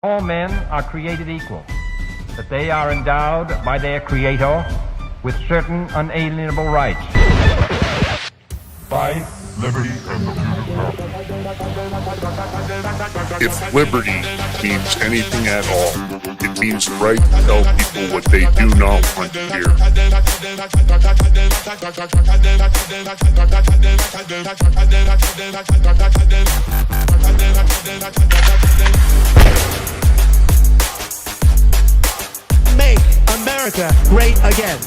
All men are created equal, that they are endowed by their Creator with certain unalienable rights. Life, liberty, and the If liberty means anything at all, it means the right to tell people what they do not want to hear. Make America great again.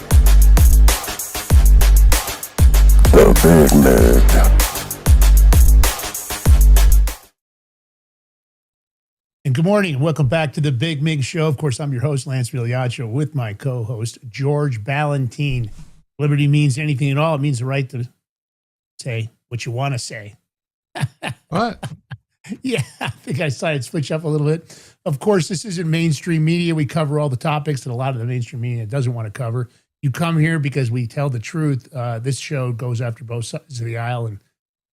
The Big Mig. And good morning and welcome back to the Big Mig Show. Of course, I'm your host, Lance Vigliaccio, with my co-host, George Ballantine. Liberty means anything at all. It means the right to say what you want to say. What? Yeah, I think I decided to switch up a little bit. Of course, this isn't mainstream media. We cover all the topics that a lot of the mainstream media doesn't want to cover. You come here because we tell the truth. This show goes after both sides of the aisle, and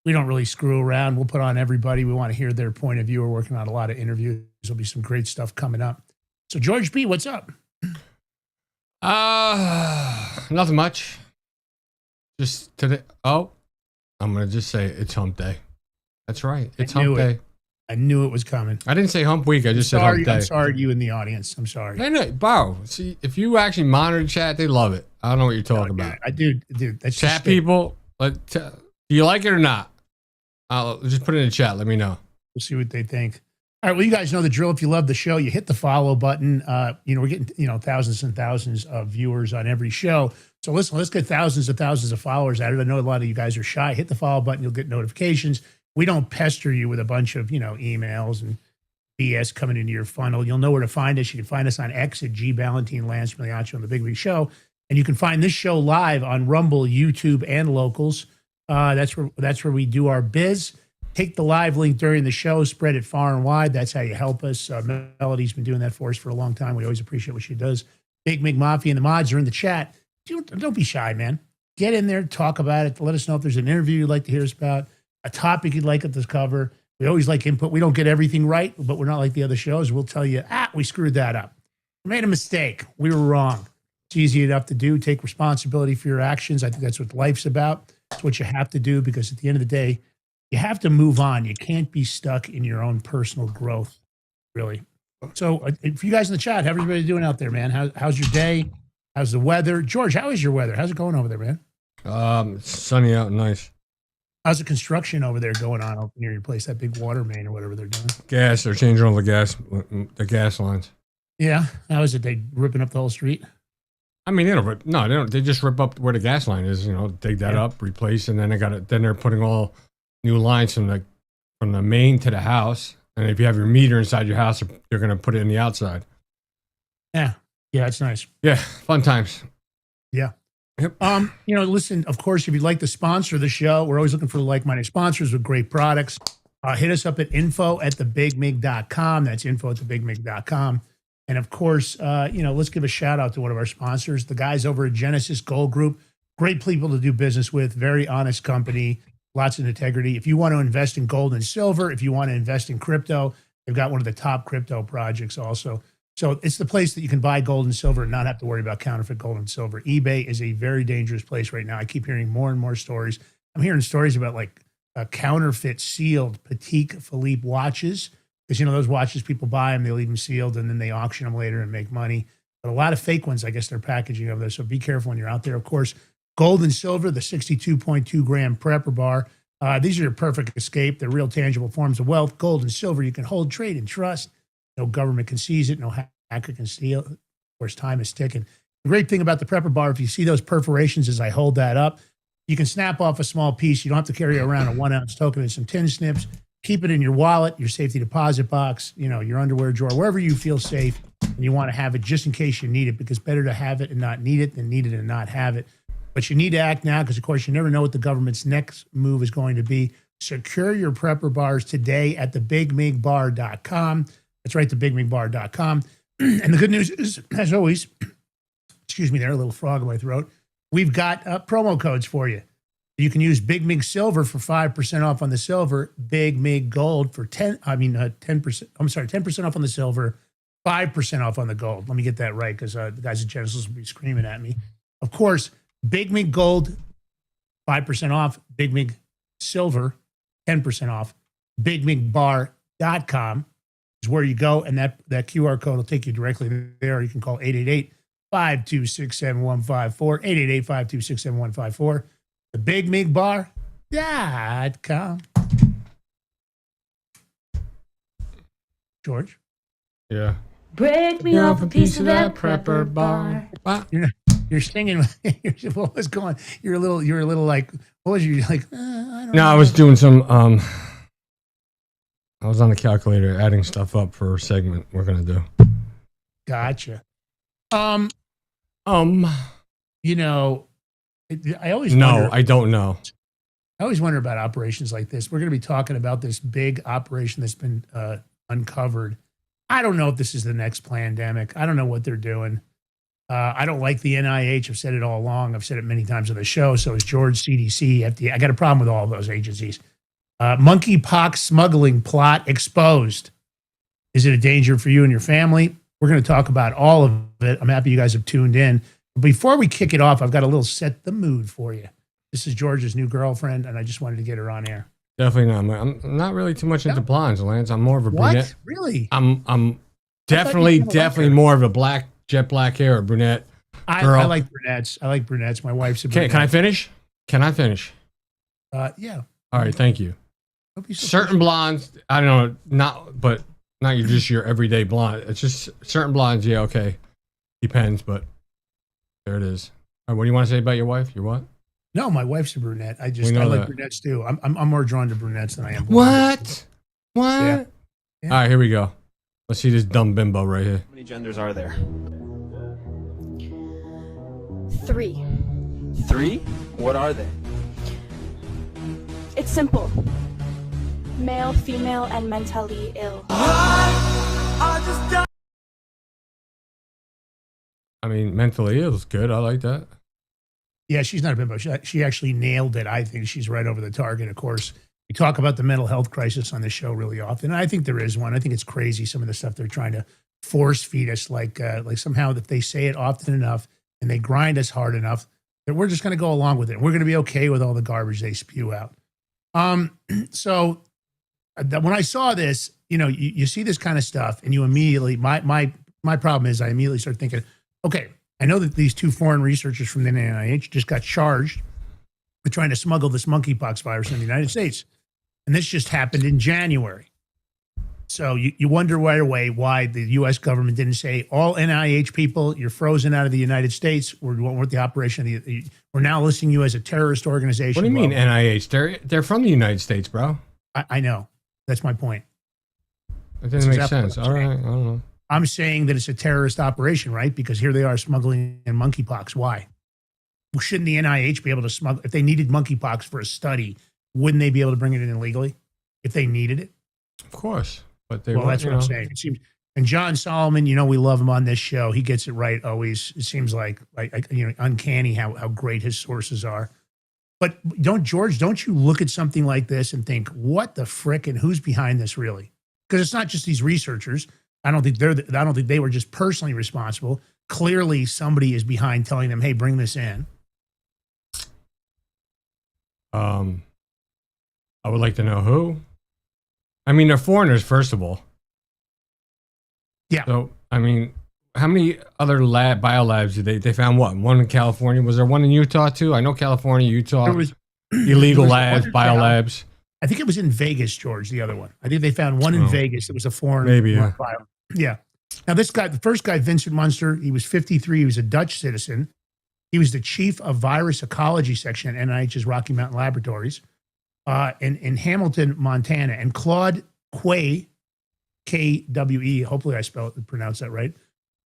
we don't really screw around. We'll put on everybody. We want to hear their point of view. We're working on a lot of interviews. There'll be some great stuff coming up. So, George B., what's up? Nothing much. Just today. Oh, I'm going to just say it's hump day. That's right. It's hump day. I knew it was coming. I didn't say hump week. I just said hump day. I'm sorry, you in the audience. I'm sorry. I know, wow. See, if you actually monitor chat, they love it. I don't know what you're talking about. I do. Dude, that's chat people. Do you like it or not? I'll just put it in the chat. Let me know. We'll see what they think. All right. Well, you guys know the drill. If you love the show, you hit the follow button. We're getting, thousands and thousands of viewers on every show. So listen, let's get thousands of followers out of it. I know a lot of you guys are shy. Hit the follow button. You'll get notifications. We don't pester you with a bunch of, emails and BS coming into your funnel. You'll know where to find us. You can find us on X at G Ballantine, Lance Vigliaccio on the Big Show. And you can find this show live on Rumble, YouTube, and Locals. That's where we do our biz. Take the live link during the show, spread it far and wide. That's how you help us. Melody's been doing that for us for a long time. We always appreciate what she does. Big Mig Mafia and the mods are in the chat. Don't be shy, man. Get in there, talk about it. Let us know if there's an interview you'd like to hear us about, a topic you'd like us to cover. We always like input. We don't get everything right, but we're not like the other shows. We'll tell you, we screwed that up. We made a mistake. We were wrong. It's easy enough to do. Take responsibility for your actions. I think that's what life's about. It's what you have to do, because at the end of the day, you have to move on. You can't be stuck in your own personal growth, really. So if you guys in the chat, how everybody doing out there, man? How's your day? How's the weather? George, how is your weather? How's it going over there, man? It's sunny out and nice. How's the construction over there going on near your place? That big water main or whatever they're doing? Gas. They're changing all the gas lines. Yeah. How is it? They ripping up the whole street? I mean, they don't. They just rip up where the gas line is. Dig that up, replace, and then Then they're putting all new lines from the main to the house. And if you have your meter inside your house, they're going to put it in the outside. Yeah. Yeah, that's nice. Yeah, fun times. Yeah. Yep. Listen, of course, if you'd like to sponsor the show, we're always looking for like-minded sponsors with great products. Hit us up at info@thebigmig.com. That's info@thebigmig.com. And of course, let's give a shout out to one of our sponsors, the guys over at Genesis Gold Group. Great people to do business with, very honest company, lots of integrity. If you want to invest in gold and silver, if you want to invest in crypto, they've got one of the top crypto projects also. So it's the place that you can buy gold and silver and not have to worry about counterfeit gold and silver. eBay is a very dangerous place right now. I keep hearing more and more stories. I'm hearing stories about counterfeit sealed Patek Philippe watches. Because, those watches, people buy them, they leave them sealed, and then they auction them later and make money. But a lot of fake ones, I guess they're packaging over there. So be careful when you're out there. Of course, gold and silver, the 62.2 gram prepper bar. These are your perfect escape. They're real tangible forms of wealth. Gold and silver you can hold, trade, and trust. No government can seize it. No hacker can steal it. Of course, time is ticking. The great thing about the prepper bar, if you see those perforations as I hold that up, you can snap off a small piece. You don't have to carry around a 1 ounce token and some tin snips. Keep it in your wallet, your safety deposit box, your underwear drawer, wherever you feel safe and you want to have it just in case you need it, because better to have it and not need it than need it and not have it. But you need to act now because, of course, you never know what the government's next move is going to be. Secure your prepper bars today at thebigmigbar.com. That's right, thebigmigbar.com. And the good news is, as always, excuse me there, a little frog in my throat, we've got promo codes for you. You can use Big Mig Silver for 5% off on the silver, Big Mig Gold for 10%. I'm sorry, 10% off on the silver, 5% off on the gold. Let me get that right because the guys at Genesis will be screaming at me. Of course, Big Mig Gold, 5% off, Big Mig Silver, 10% off. BigMigBar.com is where you go, and that QR code will take you directly there. You can call 888-526-7154, 888-526-7154. The BigMigBar.com. George? Yeah. Break me off a piece of that prepper bar. You're singing. What was going? You're a little like. What was you like? I don't know. I was doing some. I was on the calculator adding stuff up for a segment we're gonna do. Gotcha. I always no, wonder, I don't know. I always wonder about operations like this. We're going to be talking about this big operation that's been uncovered. I don't know if this is the next pandemic. I don't know what they're doing. I don't like the NIH. I've said it all along. I've said it many times on the show. So is George, CDC, FDA. I got a problem with all of those agencies. Monkeypox smuggling plot exposed. Is it a danger for you and your family? We're going to talk about all of it. I'm happy you guys have tuned in. Before we kick it off, I've got a little set the mood for you. This is George's new girlfriend, and I just wanted to get her on air. Definitely not. I'm not really too much into blondes, Lance. I'm more of a brunette. What? Really? I'm definitely more of a jet black hair, or brunette girl. I like brunettes. My wife's a brunette. Can I finish? Yeah. All right, thank you. Certain blondes, I don't know, not just your everyday blonde. It's just certain blondes. Yeah, okay, depends, but there it is. All right, what do you want to say about your wife? Your what? No, my wife's a brunette. I like brunettes too. I'm more drawn to brunettes than I am blondes. What? Yeah. All right, here we go. Let's see this dumb bimbo right here. How many genders are there? 3. 3? What are they? It's simple. Male, female, and mentally ill. I mean, mentally ill is good. I like that. Yeah, she's not a bimbo. She actually nailed it. I think she's right over the target. Of course, we talk about the mental health crisis on this show really often. And I think there is one. I think it's crazy, some of the stuff they're trying to force feed us, like somehow that they say it often enough and they grind us hard enough that we're just going to go along with it. We're going to be okay with all the garbage they spew out. So when I saw this, you see this kind of stuff and you immediately, my problem is I immediately start thinking, okay, I know that these 2 foreign researchers from the NIH just got charged with trying to smuggle this monkeypox virus in the United States. And this just happened in January. So you wonder right away why the U.S. government didn't say, all NIH people, you're frozen out of the United States. We're with the operation. We're now listing you as a terrorist organization. What do you mean NIH? They're from the United States, bro. I know. That's my point. It doesn't make sense. All right. I don't know. I'm saying that it's a terrorist operation, right? Because here they are smuggling in monkeypox. Why? Well, shouldn't the NIH be able to smuggle? If they needed monkeypox for a study, wouldn't they be able to bring it in illegally if they needed it? Of course. But that's what I'm saying. It seems, and John Solomon, we love him on this show. He gets it right always. It seems like uncanny how great his sources are. But don't you look at something like this and think, what the frick, and who's behind this really? Because it's not just these researchers. I don't think they were just personally responsible. Clearly, somebody is behind telling them, "Hey, bring this in." I would like to know who. I mean, they're foreigners, first of all. Yeah. So, I mean, how many other biolabs did they found? What, one in California? Was there one in Utah too? I know California, Utah. There was illegal labs, biolabs. I think it was in Vegas, George. The other one. I think they found one in Vegas. It was a foreign. Maybe, yeah. Yeah. Now, this guy, the first guy, Vincent Munster, he was 53. He was a Dutch citizen. He was the chief of virus ecology section at NIH's Rocky Mountain Laboratories in Hamilton, Montana. And Claude Quay, K-W-E, hopefully I pronounced that right.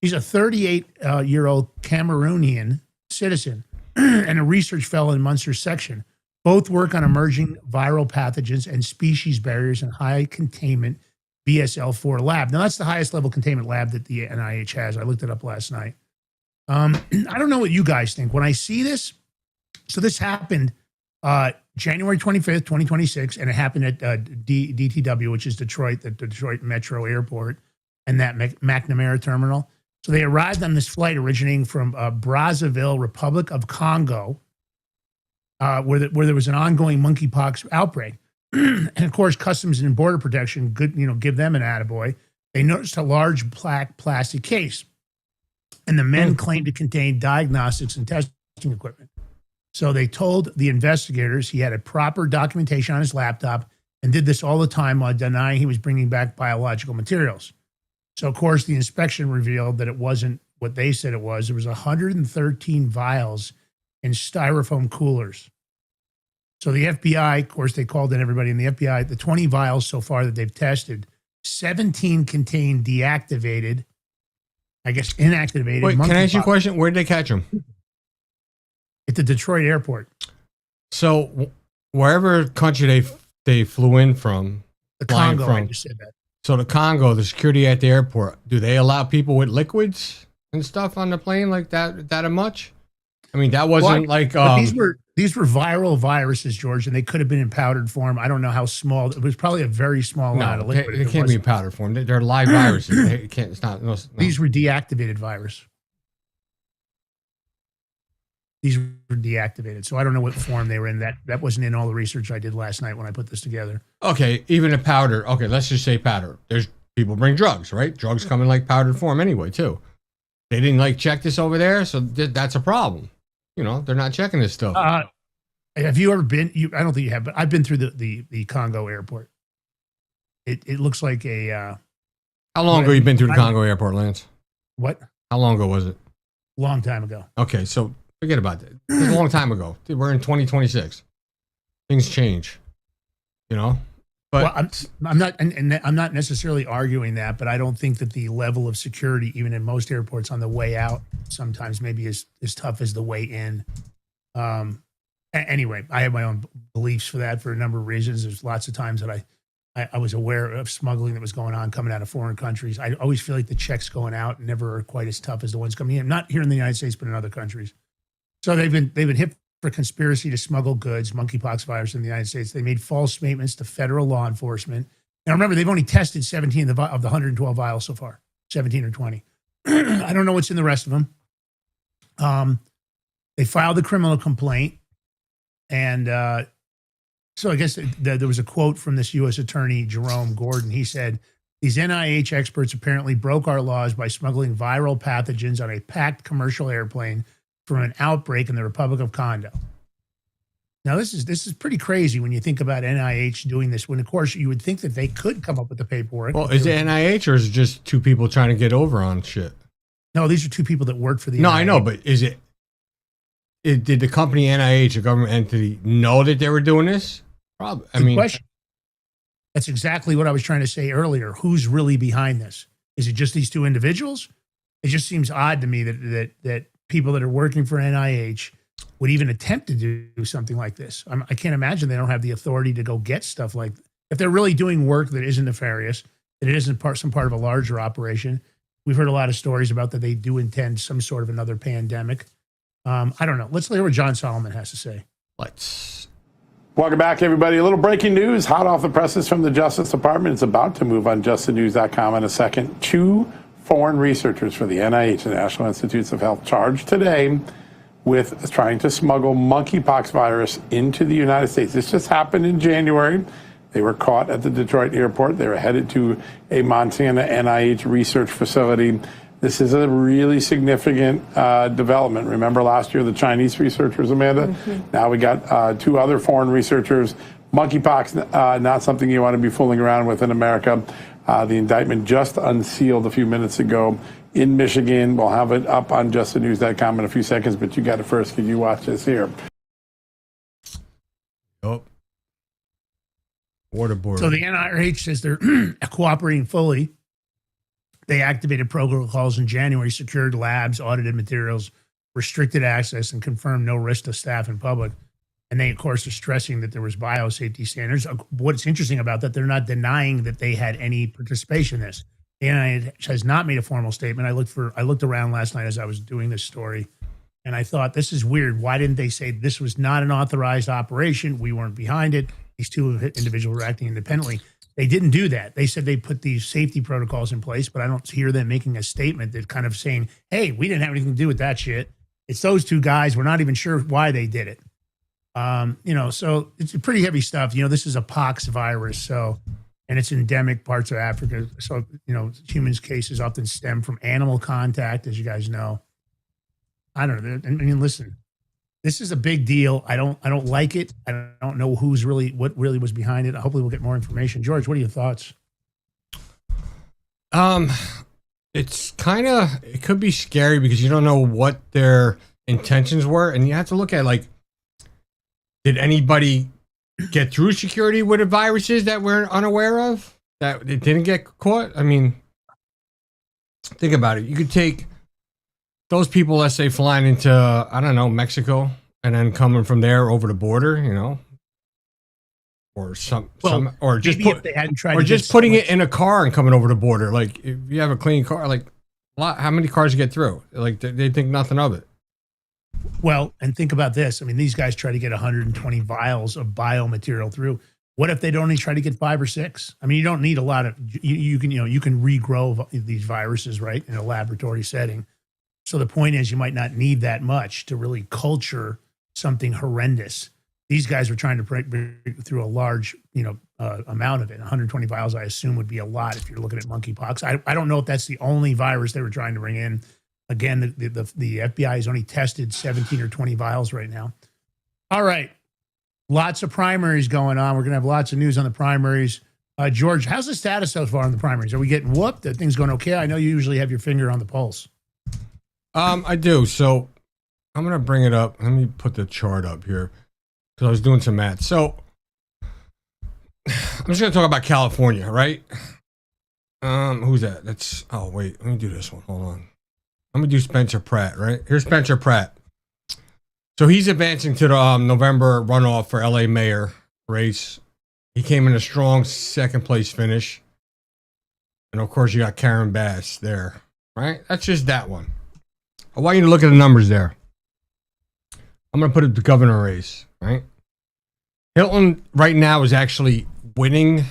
He's a 38-year-old Cameroonian citizen and a research fellow in Munster's section. Both work on emerging viral pathogens and species barriers in high containment BSL-4 lab. Now, that's the highest level containment lab that the NIH has. I looked it up last night. I don't know what you guys think. When I see this, so this happened January 25th, 2026, and it happened at DTW, which is Detroit, the Detroit Metro Airport, and that McNamara terminal. So they arrived on this flight originating from Brazzaville, Republic of Congo, where there was an ongoing monkeypox outbreak. And of course, Customs and Border Protection, give them an attaboy. They noticed a large black plastic case, and the men claimed to contain diagnostics and testing equipment. So they told the investigators he had a proper documentation on his laptop and did this all the time while denying he was bringing back biological materials. So, of course, the inspection revealed that it wasn't what they said it was. There was 113 vials in styrofoam coolers. So the FBI, of course, they called in everybody in the FBI. The 20 vials so far that they've tested, 17 contain deactivated, I guess inactivated. Wait, can I ask you a question? Where did they catch them? At the Detroit airport. So wherever country they flew in from, The Congo, I just said that. So the Congo, the security at the airport, do they allow people with liquids and stuff on the plane like that much? I mean, that wasn't these were viral viruses, George, and they could have been in powdered form. I don't know how small. It was probably a very small amount of liquid. It can't be in powder form. They're live viruses. It can't. It's not. No. These were deactivated virus. These were deactivated, so I don't know what form they were in. That wasn't in all the research I did last night when I put this together. Okay, even a powder. Okay, let's just say powder. There's people bring drugs, right? Drugs come in like powdered form anyway, too. They didn't check this over there, so that's a problem. They're not checking this stuff. Have you ever been? I don't think you have, but I've been through the Congo airport. It looks like a. How long ago you been through the Congo airport, Lance? What? How long ago was it? Long time ago. Okay, so forget about that. It was a long time ago. We're in 2026. Things change, But well, I'm not, and I'm not necessarily arguing that, but I don't think that the level of security, even in most airports, on the way out, sometimes maybe is as tough as the way in. Anyway, I have my own beliefs for that for a number of reasons. There's lots of times that I was aware of smuggling that was going on coming out of foreign countries. I always feel like the checks going out never are quite as tough as the ones coming in. Not here in the United States, but in other countries. So they've been hit for conspiracy to smuggle goods, monkeypox virus in the United States. They made false statements to federal law enforcement. Now remember, they've only tested 17 of the 112 vials so far, 17 or 20. I don't know what's in the rest of them. They filed a criminal complaint. And so I guess there was a quote from this U.S. Attorney, Jerome Gordon. He said, these NIH experts apparently broke our laws by smuggling viral pathogens on a packed commercial airplane from an outbreak in the Republic of Congo. Now, this is pretty crazy when you think about NIH doing this, when, of course, you would think that they could come up with the paperwork. Well, is it NIH or is it just two people trying to get over on shit? No, these are two people that work for the No, NIH. I know, but did the company NIH, a government entity, know that they were doing this? Probably. Good question. That's exactly what I was trying to say earlier. Who's really behind this? Is it just these two individuals? It just seems odd to me that people that are working for NIH would even attempt to do something like this. I can't imagine they don't have the authority to go get stuff like that. If they're really doing work that isn't nefarious, that it isn't some part of a larger operation. We've heard a lot of stories about that they do intend some sort of another pandemic. I don't know. Let's hear what John Solomon has to say. Welcome back, everybody. A little breaking news, hot off the presses from the Justice Department. It's about to move on justthenews.com in a second. 2 foreign researchers for the NIH, the National Institutes of Health, charged today with trying to smuggle monkeypox virus into the United States. This just happened in January. They were caught at the Detroit airport. They were headed to a Montana NIH research facility. This is a really significant development. Remember last year, the Chinese researchers, Amanda? Mm-hmm. Now we got 2 other foreign researchers. Monkeypox, not something you want to be fooling around with in America. The indictment just unsealed a few minutes ago in Michigan. We'll have it up on justthenews.com in a few seconds, but you got it first. Can you watch this here? Oh. Waterboard. So the NIH says they're cooperating fully. They activated protocols in January, secured labs, audited materials, restricted access, and confirmed no risk to staff and public. And they, of course, are stressing that there was biosafety standards. What's interesting about that, they're not denying that they had any participation in this. The NIH has not made a formal statement. I looked around last night as I was doing this story, And I thought, this is weird. Why didn't they say this was not an authorized operation? We weren't behind it. These two individuals were acting independently. They didn't do that. They said they put these safety protocols in place, but I don't hear them making a statement that kind of saying, hey, we didn't have anything to do with that shit. It's those two guys. We're not even sure why they did it. So it's pretty heavy stuff. This is a pox virus. And it's endemic parts of Africa. So, humans' cases often stem from animal contact, as you guys know. I don't know. I mean, listen, this is a big deal. I don't like it. I don't know what really was behind it. Hopefully we'll get more information. George, what are your thoughts? It's it could be scary because you don't know what their intentions were. And you have to look at, like, did anybody get through security with the viruses that we're unaware of, that it didn't get caught? I mean, think about it. You could take those people, let's say, flying into, I don't know, Mexico, and then coming from there over the border, or or just if they hadn't tried, or just putting it in a car and coming over the border. Like, if you have a clean car, like, how many cars get through? Like, they think nothing of it. Well, and think about this. I mean, these guys try to get 120 vials of biomaterial through. What if they'd only try to get 5 or 6? I mean, you don't need a lot of. You can regrow these viruses, right, in a laboratory setting. So the point is, you might not need that much to really culture something horrendous. These guys were trying to break through a large, amount of it. 120 vials, I assume, would be a lot if you're looking at monkeypox. I don't know if that's the only virus they were trying to bring in. Again, the FBI has only tested 17 or 20 vials right now. All right. Lots of primaries going on. We're going to have lots of news on the primaries. George, how's the status so far on the primaries? Are we getting whooped? Are things going okay? I know you usually have your finger on the pulse. I do. So I'm going to bring it up. Let me put the chart up here because I was doing some math. So I'm just going to talk about California, right? Who's that? Wait, let me do this one. Hold on. I'm going to do Spencer Pratt, right? Here's Spencer Pratt. So he's advancing to the November runoff for LA mayor race. He came in a strong second place finish. And of course, you got Karen Bass there, right? That's just that one. I want you to look at the numbers there. I'm going to put it the governor race, right? Hilton right now is actually winning.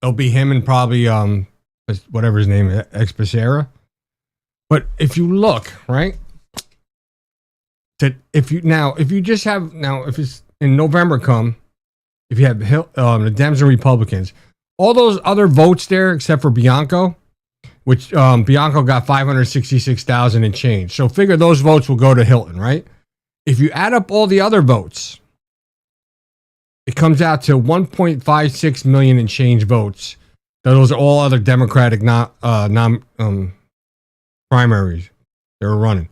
It'll be him and probably whatever his name is, Becerra. But if you look, right, that if it's in November if you have the Dems and Republicans, all those other votes there except for Bianco, which Bianco got 566,000 and change. So figure those votes will go to Hilton, right? If you add up all the other votes, it comes out to 1.56 million and change votes. Those are all other Democratic primaries they were running.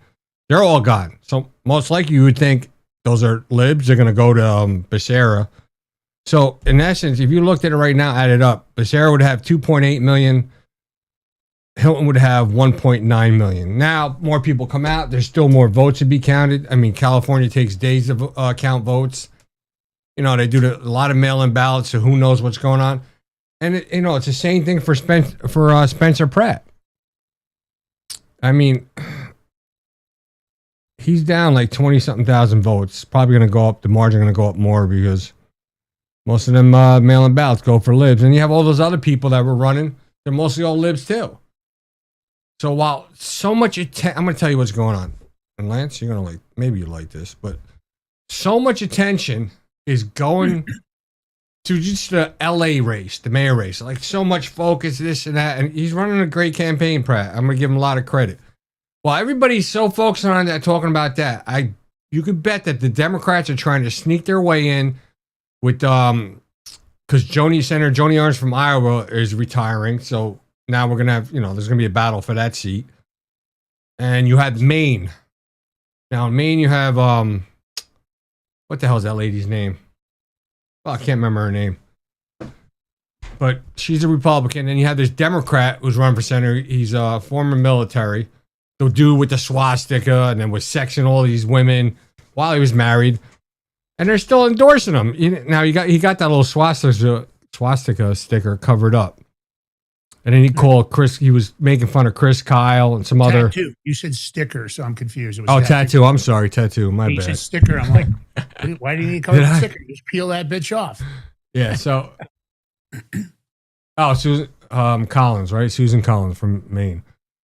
They're all gone. So most likely you would think those are libs. They're going to go to Becerra. So in essence, if you looked at it right now, add it up, Becerra would have 2.8 million. Hilton would have 1.9 million. Now, more people come out. There's still more votes to be counted. I mean, California takes days to count votes. They do a lot of mail-in ballots, so who knows what's going on. And, it's the same thing for Spencer Pratt. I mean, he's down like 20-something thousand votes. Probably going to go up. The margin going to go up more because most of them mail-in ballots go for libs. And you have all those other people that were running. They're mostly all libs, too. So while so much I'm going to tell you what's going on. And Lance, you're going to maybe you like this, but so much attention is going to just the LA race, the mayor race. Like, so much focus, this and that. And he's running a great campaign, Pratt. I'm going to give him a lot of credit. While everybody's so focused on that, talking about that, you could bet that the Democrats are trying to sneak their way in with, because Senator Joni Ernst from Iowa is retiring. So now we're going to have, there's going to be a battle for that seat. And you had Maine. Now in Maine, you have, what the hell is that lady's name? Well, I can't remember her name. But she's a Republican. And you have this Democrat who's running for senator. He's a former military. The dude with the swastika and then was sexing all these women while he was married. And they're still endorsing him. Now he got that little swastika sticker covered up. And then he called Chris. He was making fun of Chris Kyle and some other. Tattoo. You said sticker, so I'm confused. It was Oh, tattoo. I'm sorry, tattoo. My you bad. said sticker. I'm like, why do you need to call it sticker? Just peel that bitch off. Yeah. So. Oh, Susan Collins, right? Susan Collins from Maine.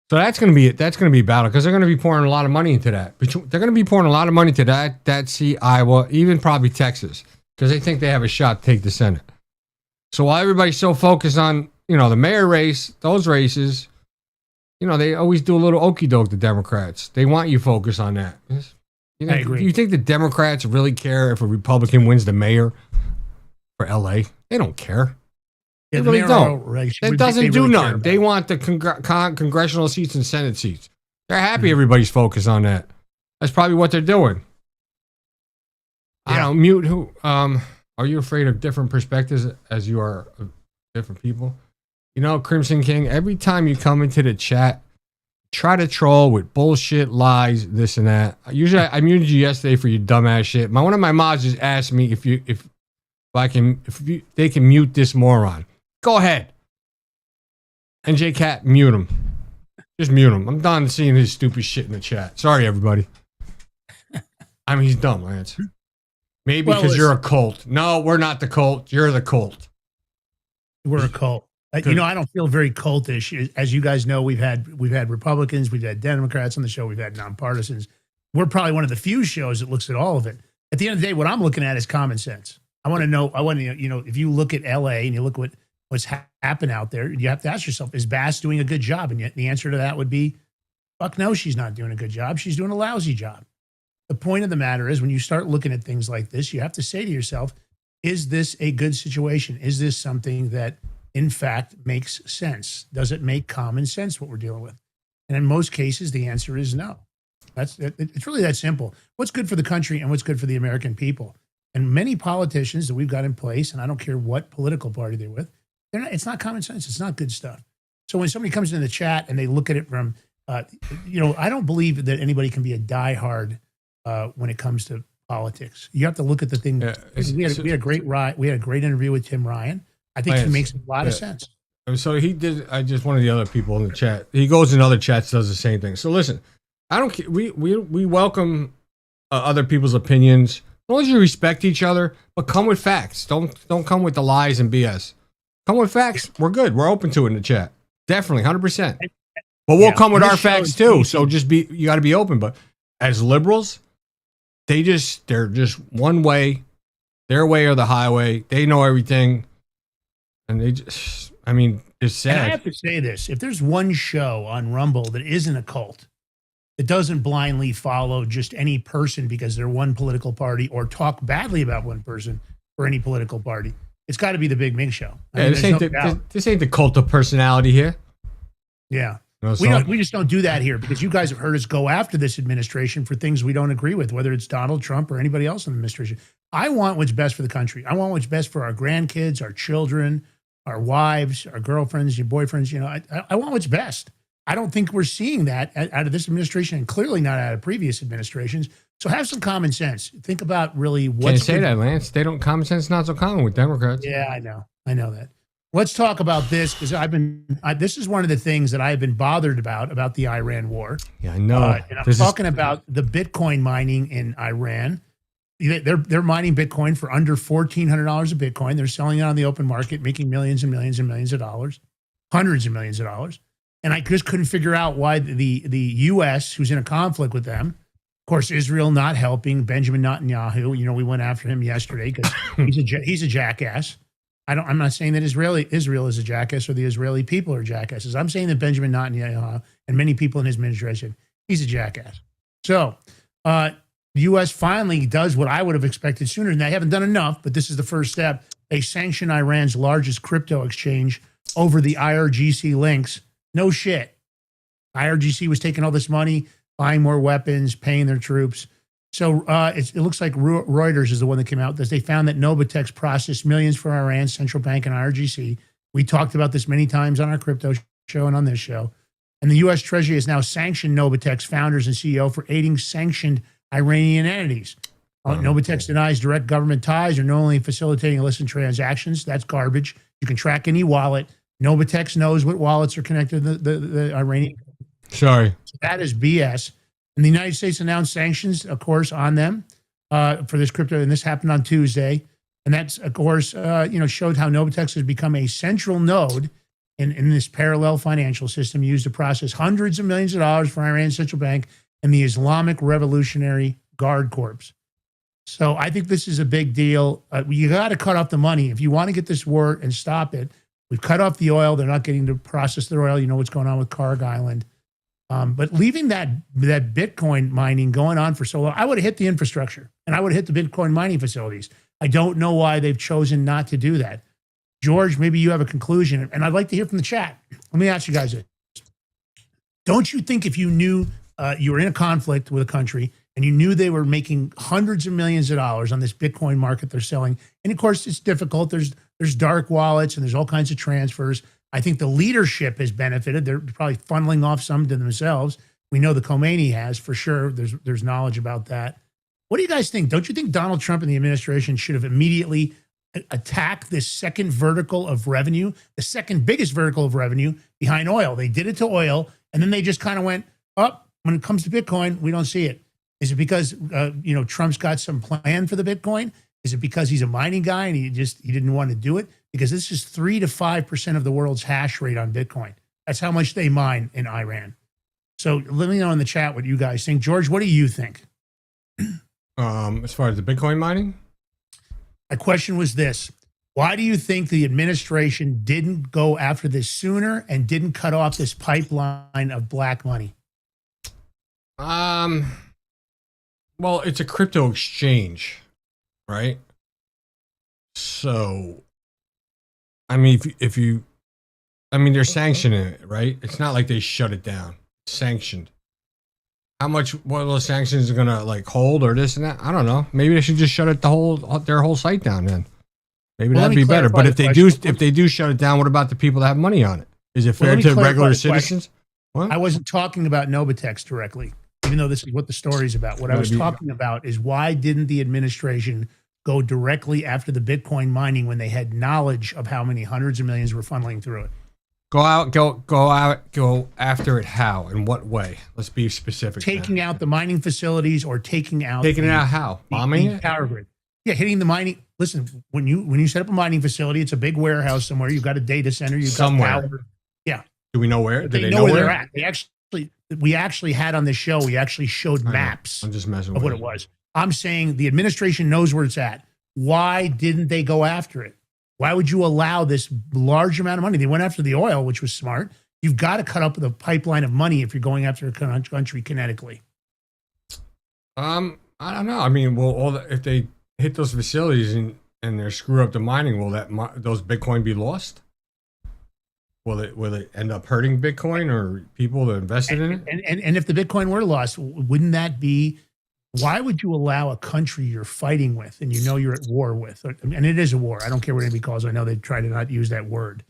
So that's gonna be it. That's gonna be a battle because they're gonna be pouring a lot of money into that. They're gonna be pouring a lot of money to that Iowa, even probably Texas, because they think they have a shot to take the Senate. So while everybody's so focused on the mayor race, those races, they always do a little okie doke. The Democrats, they want you focused on that. I agree. You think the Democrats really care if a Republican wins the mayor for LA? They don't care. Yeah, They really don't. Race, It doesn't do really nothing. They want the congressional seats and Senate seats. They're happy everybody's focused on that. That's probably what they're doing. I don't know, mute who. Are you afraid of different perspectives as you are of different people? Crimson King, every time you come into the chat, try to troll with bullshit, lies, this and that. Usually, I muted you yesterday for your dumbass shit. One of my mods just asked me if they can mute this moron. Go ahead. NJ Cat, mute him. Just mute him. I'm done seeing his stupid shit in the chat. Sorry, everybody. I mean, he's dumb, Lance. Maybe because you're a cult. No, we're not the cult. You're the cult. We're a cult. I don't feel very cultish. As you guys know, we've had Republicans, we've had Democrats on the show, we've had nonpartisans. We're probably one of the few shows that looks at all of it. At the end of the day, what I'm looking at is common sense. I want to know, if you look at LA and you look at what's happened out there, you have to ask yourself, is Bass doing a good job? And yet the answer to that would be, fuck no, she's not doing a good job. She's doing a lousy job. The point of the matter is when you start looking at things like this, you have to say to yourself, is this a good situation? Is this something that in fact makes sense? Does it make common sense what we're dealing with? And in most cases, the answer is no. It's really that simple. What's good for the country and what's good for the American people? And many politicians that we've got in place, and I don't care what political party they're with, it's not common sense. It's not good stuff. So when somebody comes into the chat and they look at it from, I don't believe that anybody can be a diehard when it comes to politics. You have to look at the thing. We had a great interview with Tim Ryan. I think he makes a lot of sense. So he did. Just one of the other people in the chat. He goes in other chats, does the same thing. So listen, I don't. We welcome other people's opinions as long as you respect each other, but come with facts. Don't come with the lies and BS. Come with facts. We're good. We're open to it in the chat. Definitely, 100%. But we'll come with our facts too. So you got to be open. But as liberals, they're just one way, their way or the highway. They know everything, and it's sad. And I have to say this: if there's one show on Rumble that isn't a cult, that doesn't blindly follow just any person because they're one political party or talk badly about one person or any political party, it's got to be the Big Mig Show. This ain't the cult of personality here. Yeah. No, we just don't do that here because you guys have heard us go after this administration for things we don't agree with, whether it's Donald Trump or anybody else in the administration. I want what's best for the country. I want what's best for our grandkids, our children, our wives, our girlfriends, your boyfriends. I want what's best. I don't think we're seeing that out of this administration and clearly not out of previous administrations. So have some common sense. Think about really what's Can't say that, Lance. Common sense is not so common with Democrats. Yeah, I know that. Let's talk about this because this is one of the things that I've been bothered about the Iran war. Yeah, I know. And I'm talking about the Bitcoin mining in Iran. They're mining Bitcoin for under $1,400 a Bitcoin. They're selling it on the open market, making millions and millions and millions of dollars, hundreds of millions of dollars. And I just couldn't figure out why the U.S., who's in a conflict with them, of course, Israel not helping, Benjamin Netanyahu. We went after him yesterday because he's a jackass. I'm not saying that Israel is a jackass or the Israeli people are jackasses. I'm saying that Benjamin Netanyahu and many people in his administration, he's a jackass. So the U.S. finally does what I would have expected sooner, and they haven't done enough, but this is the first step. They sanction Iran's largest crypto exchange over the IRGC links. No shit. IRGC was taking all this money, buying more weapons, paying their troops. So it looks like Reuters is the one that came out with this. They found that Novitex processed millions for Iran's central bank and IRGC. We talked about this many times on our crypto show and on this show. And the U.S. Treasury has now sanctioned Novitex founders and CEO for aiding sanctioned Iranian entities. Novitex denies direct government ties or knowingly facilitating illicit transactions. That's garbage. You can track any wallet. Novitex knows what wallets are connected to the Iranian. Sorry. So that is BS. And the United States announced sanctions, of course, on them for this crypto. And this happened on Tuesday. And that's, of course, showed how Novitex has become a central node in this parallel financial system used to process hundreds of millions of dollars for Iran's central bank and the Islamic Revolutionary Guard Corps. So I think this is a big deal. You got to cut off the money. If you want to get this war and stop it, we've cut off the oil. They're not getting to process their oil. You know what's going on with Carg Island. But leaving that Bitcoin mining going on for so long, I would have hit the infrastructure and I would have hit the Bitcoin mining facilities. I don't know why they've chosen not to do that. George, maybe you have a conclusion, and I'd like to hear from the chat. Let me ask you guys this. Don't you think if you knew you were in a conflict with a country and you knew they were making hundreds of millions of dollars on this Bitcoin market they're selling, and of course it's difficult, there's dark wallets and there's all kinds of transfers. I think the leadership has benefited. They're probably funneling off some to themselves. We know the Khomeini has for sure. There's knowledge about that. What do you guys think? Don't you think Donald Trump and the administration should have immediately attacked this second vertical of revenue, the second biggest vertical of revenue behind oil? They did it to oil, and then they just kind of went, oh, when it comes to Bitcoin, we don't see it. Is it because Trump's got some plan for the Bitcoin? Is it because he's a mining guy and he didn't want to do it? Because this is 3 to 5% of the world's hash rate on Bitcoin. That's how much they mine in Iran. So let me know in the chat what you guys think. George, what do you think? As far as the Bitcoin mining? My question was this. Why do you think the administration didn't go after this sooner and didn't cut off this pipeline of black money? Well, it's a crypto exchange, right? So, I mean, they're sanctioning it, right? It's not like they shut it down. It's sanctioned. What are those sanctions are gonna hold or this and that? I don't know. Maybe they should just shut it their whole site down then. Maybe that'd be better. But if they do shut it down, what about the people that have money on it? Is it fair to regular citizens? What? I wasn't talking about Novitex directly, even though this is what the story's about. What I was talking about is why didn't the administration go directly after the Bitcoin mining when they had knowledge of how many hundreds of millions were funneling through it? Go after it. How? In what way? Let's be specific. Taking out the mining facilities or taking it out how? Bombing it? Power grid. Yeah, hitting the mining. Listen, when you set up a mining facility, it's a big warehouse somewhere. You've got a data center. You've got power. Yeah. Do we know where? Do they know where they're at? We actually had on this show. We actually showed maps. I'm just messing of with what it was. I'm saying the administration knows where it's at. Why didn't they go after it? Why would you allow this large amount of money? They went after the oil, which was smart. You've got to cut up the pipeline of money if you're going after a country kinetically. I don't know. I mean, if they hit those facilities and they're screw up the mining, will those Bitcoin be lost? Will it end up hurting Bitcoin or people that invested in it? And if the Bitcoin were lost, wouldn't that be? Why would you allow a country you're fighting with and you're at war with? And it is a war. I don't care what anybody calls it. I know they try to not use that word.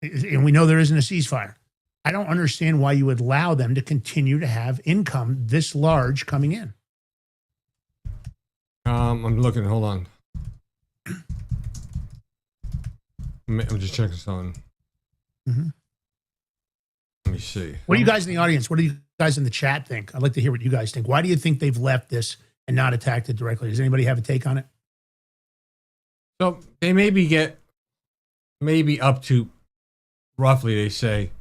And we know there isn't a ceasefire. I don't understand why you would allow them to continue to have income this large coming in. I'm looking. Hold on. I'm just checking something. Mm-hmm. Let me see. What do you guys in the audience? What do you guys in the chat think? I'd like to hear what you guys think. Why do you think they've left this and not attacked it directly? Does anybody have a take on it? So they maybe up to roughly, they say,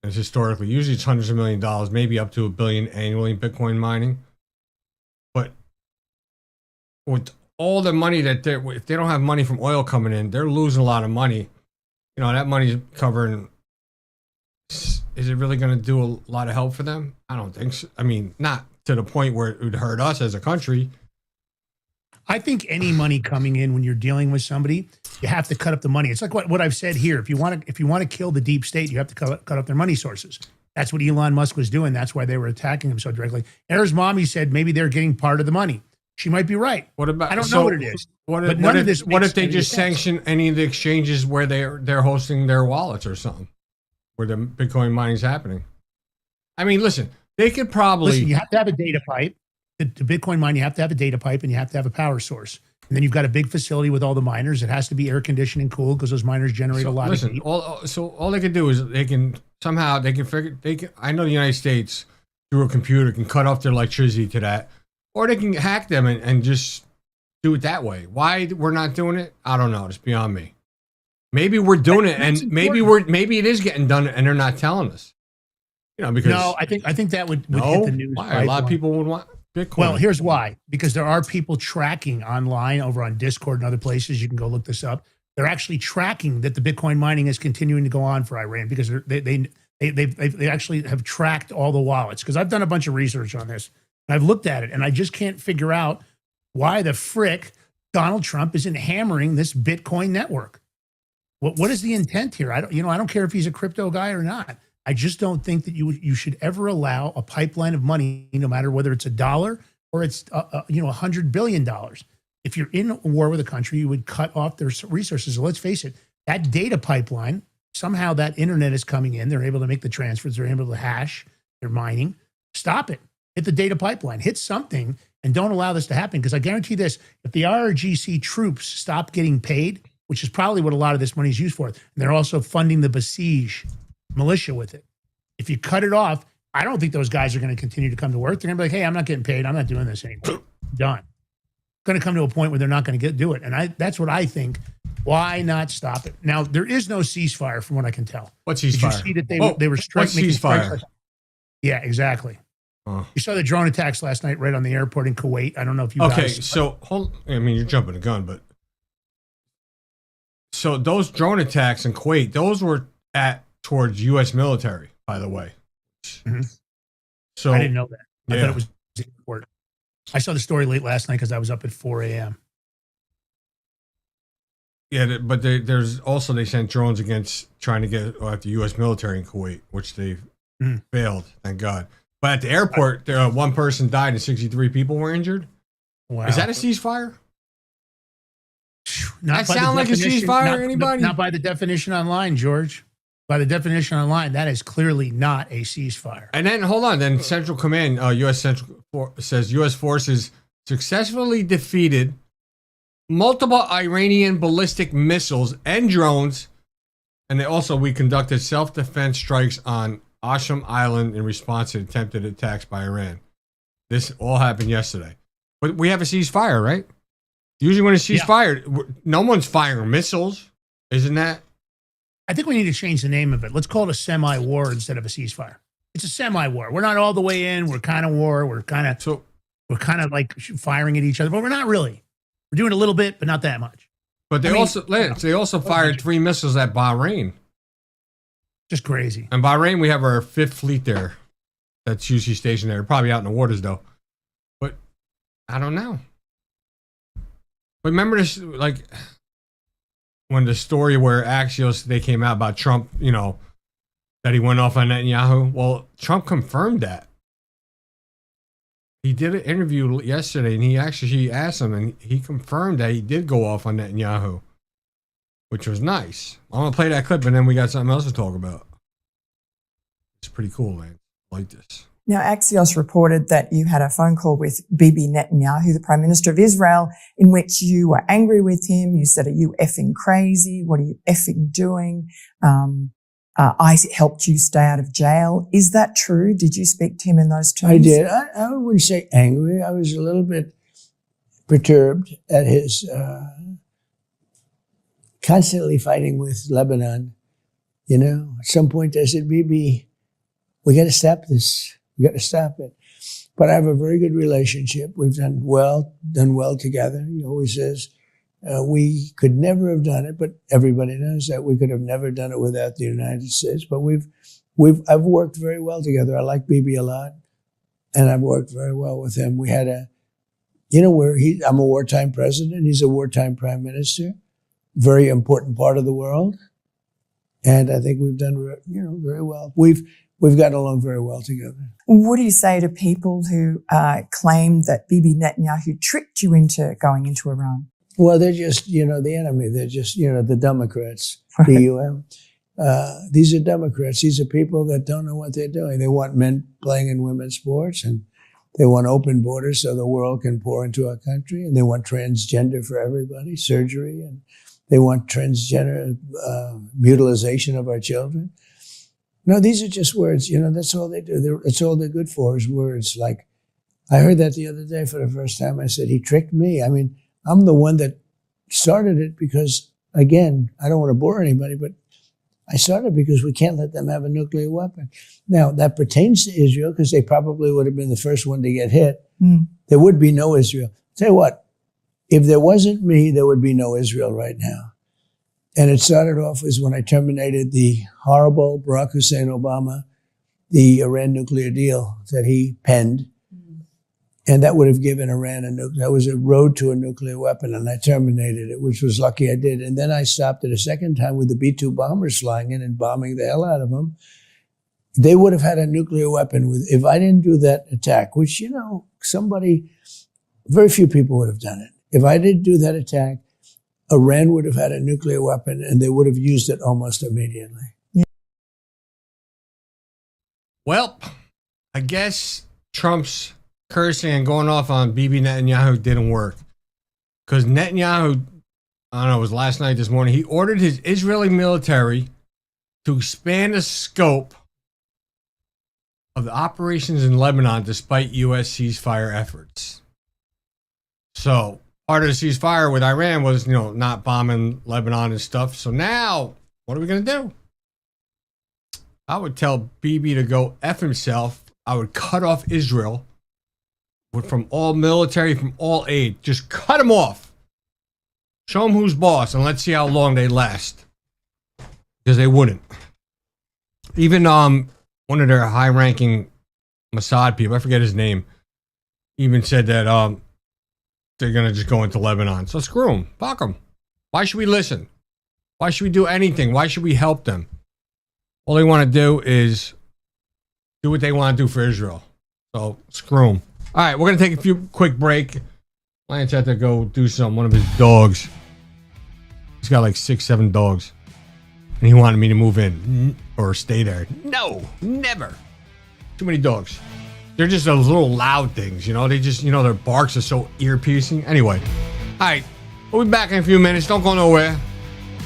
as historically, usually it's hundreds of $1 million, maybe up to $1 billion annually in Bitcoin mining. But with all the money if they don't have money from oil coming in, they're losing a lot of money. That money's covering. Is it really going to do a lot of help for them? I don't think so. I mean, not to the point where it would hurt us as a country. I think any money coming in when you're dealing with somebody, you have to cut up the money. It's like what I've said here. If you want to kill the deep state, you have to cut up their money sources. That's what Elon Musk was doing. That's why they were attacking him so directly. Era's mommy said maybe they're getting part of the money. She might be right. What about? I don't know what it is. What if they just sanction any of the exchanges where they're hosting their wallets or something, where the Bitcoin mining is happening? I mean, listen, they could probably. Listen, you have to have a data pipe. To Bitcoin mine, you have to have a data pipe and you have to have a power source. And then you've got a big facility with all the miners. It has to be air conditioned and cooled because those miners generate a lot of heat. All they can do is they can figure I know the United States through a computer can cut off their electricity to that, or they can hack them and just do it that way. Why we're not doing it, I don't know. It's beyond me. Maybe we're doing it, and maybe it is getting done, and they're not telling us. Because no, I think that would hit the news. Why? A lot of people would want Bitcoin. Well, here's why. Because there are people tracking online over on Discord and other places. You can go look this up. They're actually tracking that the Bitcoin mining is continuing to go on for Iran because they actually have tracked all the wallets. Because I've done a bunch of research on this. And I've looked at it, and I just can't figure out why the frick Donald Trump isn't hammering this Bitcoin network. What is the intent here? I don't care if he's a crypto guy or not. I just don't think that you should ever allow a pipeline of money, no matter whether it's $1 or it's $100 billion. If you're in a war with a country, you would cut off their resources. So let's face it, that data pipeline, somehow that internet is coming in. They're able to make the transfers. They're able to hash. They're mining. Stop it. Hit the data pipeline. Hit something and don't allow this to happen. Because I guarantee this, if the IRGC troops stop getting paid, which is probably what a lot of this money is used for, and they're also funding the Besiege militia with it. If you cut it off, I don't think those guys are going to continue to come to work. They're going to be like, hey, I'm not getting paid. I'm not doing this anymore. Done. Going to come to a point where they're not going to do it. And that's what I think. Why not stop it? Now, there is no ceasefire from what I can tell. What ceasefire? Did you see that they were striking? What ceasefire? Yeah, exactly. You saw the drone attacks last night right on the airport in Kuwait. I don't know if you guys... Okay, so, you're jumping the gun, but... So those drone attacks in Kuwait, those were towards U.S. military, by the way. Mm-hmm. So I didn't know that. I thought it was important. I saw the story late last night because I was up at 4 a.m. Yeah, but there's also they sent drones against trying to get at the U.S. military in Kuwait, which they failed, thank God. But at the airport, one person died and 63 people were injured. Wow. Is that a ceasefire? Not that sound like a ceasefire, anybody? Not by the definition online, George. By the definition online, that is clearly not a ceasefire. And then, hold on. Then Central Command, U.S. says U.S. forces successfully defeated multiple Iranian ballistic missiles and drones. And we conducted self-defense strikes on Asham Island in response to attempted attacks by Iran. This all happened yesterday. But we have a ceasefire, right? Usually when a ceasefire, no one's firing missiles. Isn't that? I think we need to change the name of it. Let's call it a semi-war instead of a ceasefire. It's a semi-war. We're not all the way in. We're kind of war. We're kind of like firing at each other, but we're not really. We're doing a little bit, but not that much. But they also fired 3 missiles at Bahrain. Just crazy. And Bahrain, we have our 5th fleet there. That's usually stationed there. Probably out in the waters though. But I don't know. But remember this, like when the story where Axios, they came out about Trump, that he went off on Netanyahu. Well, Trump confirmed that. He did an interview yesterday, and he asked him, and he confirmed that he did go off on Netanyahu, which was nice. I'm going to play that clip, and then we got something else to talk about. It's pretty cool, man. I like this. Now, Axios reported that you had a phone call with Bibi Netanyahu, the Prime Minister of Israel, in which you were angry with him. You said, are you effing crazy? What are you effing doing? I helped you stay out of jail. Is that true? Did you speak to him in those terms? I did. I wouldn't say angry. I was a little bit perturbed at his constantly fighting with Lebanon. At some point I said, Bibi, we got to stop this. We got to stop it. But I have a very good relationship. We've done well together. He always says, we could never have done it, but everybody knows that we could have never done it without the United States. But I've worked very well together. I like Bibi a lot, and I've worked very well with him. We had I'm a wartime president. He's a wartime prime minister. Very important part of the world. And I think we've done, very well. We've gotten along very well together. What do you say to people who claim that Bibi Netanyahu tricked you into going into Iran? Well, they're just, the enemy. They're just, the Democrats, DUM. These are Democrats. These are people that don't know what they're doing. They want men playing in women's sports, and They want open borders so the world can pour into our country, and they want transgender for everybody, surgery, and they want transgender mutilization of our children. No, these are just words. That's all they do. That's all they're good for is words. Like, I heard that the other day for the first time. I said, he tricked me. I mean, I'm the one that started it because, again, I don't want to bore anybody, but I started because we can't let them have a nuclear weapon. Now, that pertains to Israel because they probably would have been the first one to get hit. There would be no Israel. Tell you what, if there wasn't me, there would be no Israel right now. And it started off as when I terminated the horrible Barack Hussein Obama, the Iran nuclear deal that he penned. And that would have given Iran that was a road to a nuclear weapon, and I terminated it, which was lucky I did. And then I stopped it a second time with the B-2 bombers flying in and bombing the hell out of them. They would have had a nuclear weapon if I didn't do that attack, which, very few people would have done it. If I didn't do that attack, Iran would have had a nuclear weapon, and they would have used it almost immediately. Well, I guess Trump's cursing and going off on Bibi Netanyahu didn't work. Because Netanyahu, I don't know, it was last night, this morning, he ordered his Israeli military to expand the scope of the operations in Lebanon despite U.S. ceasefire efforts. So part of the ceasefire with Iran was, not bombing Lebanon and stuff. So now, what are we going to do? I would tell Bibi to go F himself. I would cut off Israel from all military, from all aid. Just cut them off. Show them who's boss, and let's see how long they last. Because they wouldn't. Even one of their high-ranking Mossad people, I forget his name, even said that they're going to just go into Lebanon. So screw them. Fuck them. Why should we listen? Why should we do anything? Why should we help them? All they want to do is do what they want to do for Israel. So screw them. All right, we're going to take a quick break. Lance had to go do something. One of his dogs. He's got like 6-7 dogs. And he wanted me to move in or stay there. No, never. Too many dogs. They're just those little loud things, They just, their barks are so ear-piercing. Anyway, all right, we'll be back in a few minutes. Don't go nowhere.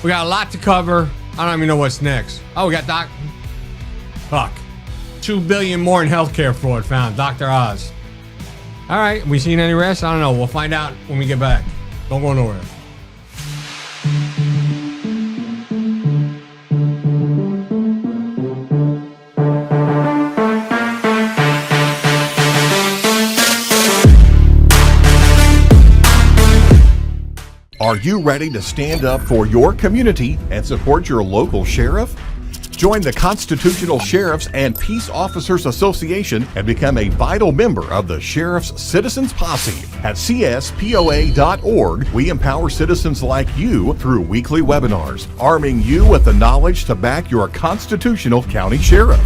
We got a lot to cover. I don't even know what's next. Oh, we got Fuck. $2 billion more in healthcare fraud found. Dr. Oz. All right, we seen any rest? I don't know. We'll find out when we get back. Don't go nowhere. Are you ready to stand up for your community and support your local sheriff? Join the Constitutional Sheriffs and Peace Officers Association and become a vital member of the Sheriff's Citizens Posse. At CSPOA.org, we empower citizens like you through weekly webinars, arming you with the knowledge to back your constitutional county sheriff.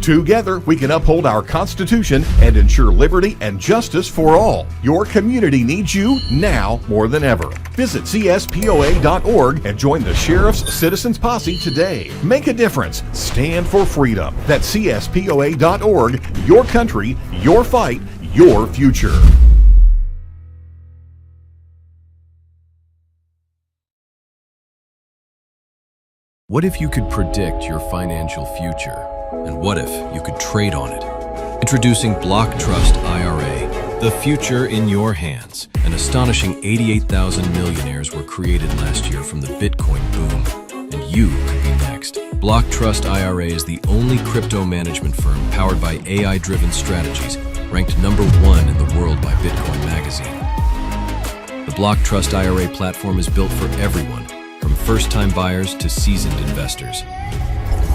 Together, we can uphold our Constitution and ensure liberty and justice for all. Your community needs you now more than ever. Visit CSPOA.org and join the Sheriff's Citizens Posse today. Make a difference. Stand for freedom. That's CSPOA.org. Your country, your fight, your future. What if you could predict your financial future? And what if you could trade on it? Introducing Block Trust IRA, the future in your hands. An astonishing 88,000 millionaires were created last year from the Bitcoin boom, and you could be next. Block Trust IRA is the only crypto management firm powered by AI-driven strategies, ranked #1 in the world by Bitcoin Magazine. The Block Trust IRA platform is built for everyone, from first-time buyers to seasoned investors.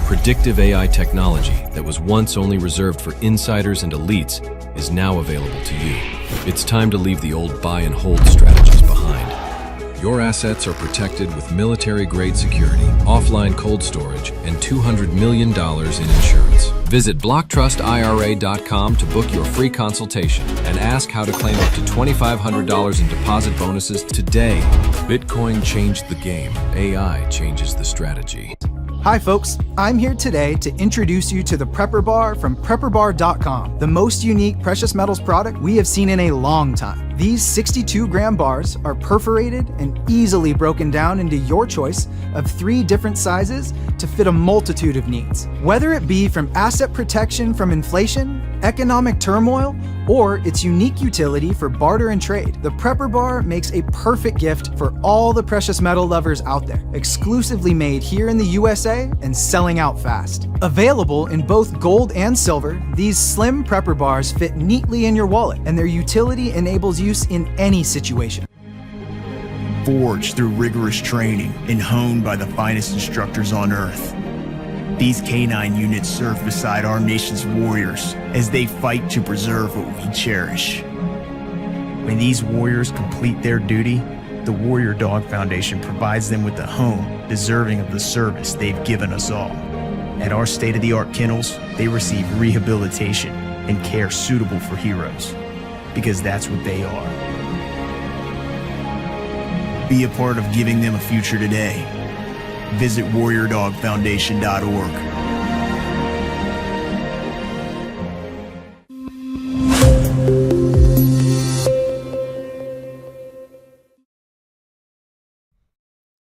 Predictive AI technology that was once only reserved for insiders and elites is now available to you. It's time to leave the old buy and hold strategies behind. Your assets are protected with military-grade security, offline cold storage, and $200 million in insurance. Visit BlockTrustIRA.com to book your free consultation and ask how to claim up to $2,500 in deposit bonuses today. Bitcoin changed the game. AI changes the strategy. Hi folks, I'm here today to introduce you to the Prepper Bar from PrepperBar.com, the most unique precious metals product we have seen in a long time. These 62-gram bars are perforated and easily broken down into your choice of 3 different sizes to fit a multitude of needs. Whether it be from asset protection from inflation, economic turmoil, or its unique utility for barter and trade, the Prepper Bar makes a perfect gift for all the precious metal lovers out there. Exclusively made here in the USA and selling out fast. Available in both gold and silver, these slim Prepper Bars fit neatly in your wallet, and their utility enables use in any situation. Forged through rigorous training and honed by the finest instructors on Earth, these K9 units serve beside our nation's warriors as they fight to preserve what we cherish. When these warriors complete their duty, the Warrior Dog Foundation provides them with a home deserving of the service they've given us all. At our state-of-the-art kennels, they receive rehabilitation and care suitable for heroes, because that's what they are. Be a part of giving them a future today. Visit warriordogfoundation.org.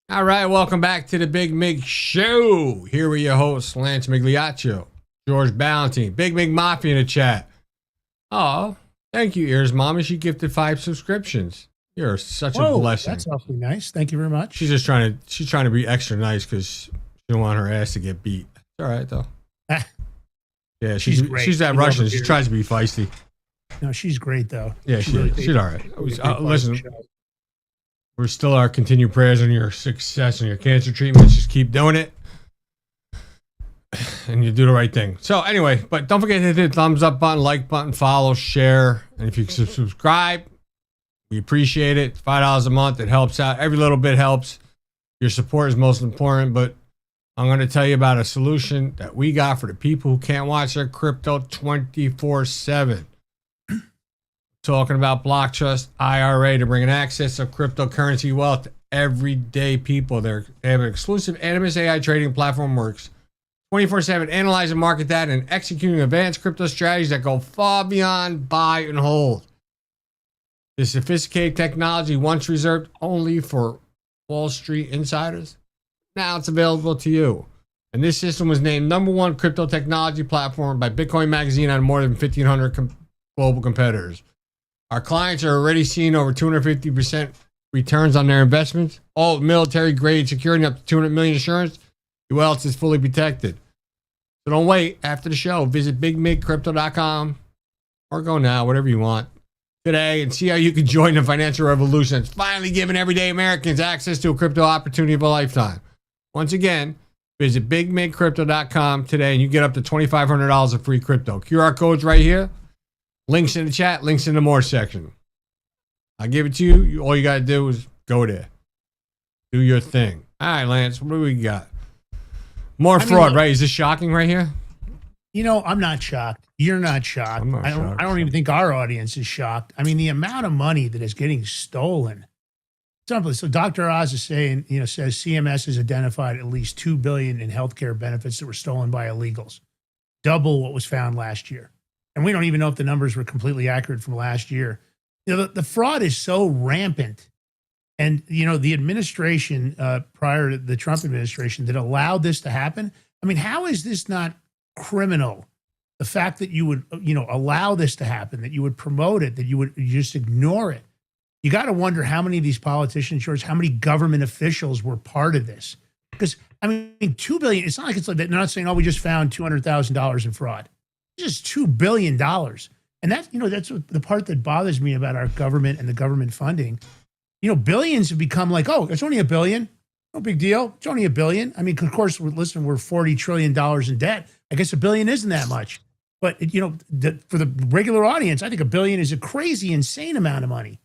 All right, welcome back to the Big Mig Show. Here with your hosts, Lance Migliaccio, George Ballantine, Big Mig Mafia in the chat. Oh, thank you, Ears Mama. She gifted 5 subscriptions. You're such a blessing. That's awfully nice. Thank you very much. She's trying to be extra nice because she don't want her ass to get beat. It's all right though. Yeah, she's great. She's that Russian. She tries to be feisty. No, she's great though. Yeah, she's all right. Listen, we're still our continued prayers on your success and your cancer treatments. Just keep doing it, and you do the right thing. So anyway, but don't forget to hit the thumbs up button, like button, follow, share, and if you can subscribe, we appreciate it. $5 a month. It helps out. Every little bit helps. Your support is most important, but I'm going to tell you about a solution that we got for the people who can't watch their crypto 24/7. Talking about Block Trust IRA to bring an access of cryptocurrency wealth to everyday people. They have an exclusive Animus AI trading platform, works 24/7, analyzing market data and executing advanced crypto strategies that go far beyond buy and hold. This sophisticated technology, once reserved only for Wall Street insiders, now it's available to you. And this system was named #1 crypto technology platform by Bitcoin Magazine on more than 1,500 global competitors. Our clients are already seeing over 250% returns on their investments, all military grade security, up to $200 million insurance. Your wealth is fully protected. So don't wait. After the show, visit bigmigcrypto.com or go now, whatever you want, today, and see how you can join the financial revolution that's finally giving everyday Americans access to a crypto opportunity of a lifetime. Once again, visit bigmigcrypto.com today and you get up to $2,500 of free crypto. QR code's right here. Links in the chat, links in the more section. I'll give it to you. All you got to do is go there. Do your thing. All right, Lance, what do we got? More fraud, right? Is this shocking right here? You know, I'm not shocked. You're not shocked. I don't even think our audience is shocked. I mean, the amount of money that is getting stolen. So Dr. Oz is saying, says CMS has identified at least $2 billion in healthcare benefits that were stolen by illegals, double what was found last year. And we don't even know if the numbers were completely accurate from last year. The fraud is so rampant. And, the administration prior to the Trump administration that allowed this to happen. I mean, how is this not criminal? The fact that you would, allow this to happen, that you would promote it, that you would just ignore it. You got to wonder how many of these politicians, George, how many government officials were part of this? Because, I mean, $2 billion, it's not like it's like they're not saying, oh, we just found $200,000 in fraud. It's just $2 billion. And that's, that's the part that bothers me about our government and the government funding. Billions have become like, oh, it's only $1 billion. No big deal. It's only $1 billion. I mean, of course, we're $40 trillion in debt. I guess $1 billion isn't that much. But, for the regular audience, I think $1 billion is a crazy, insane amount of money.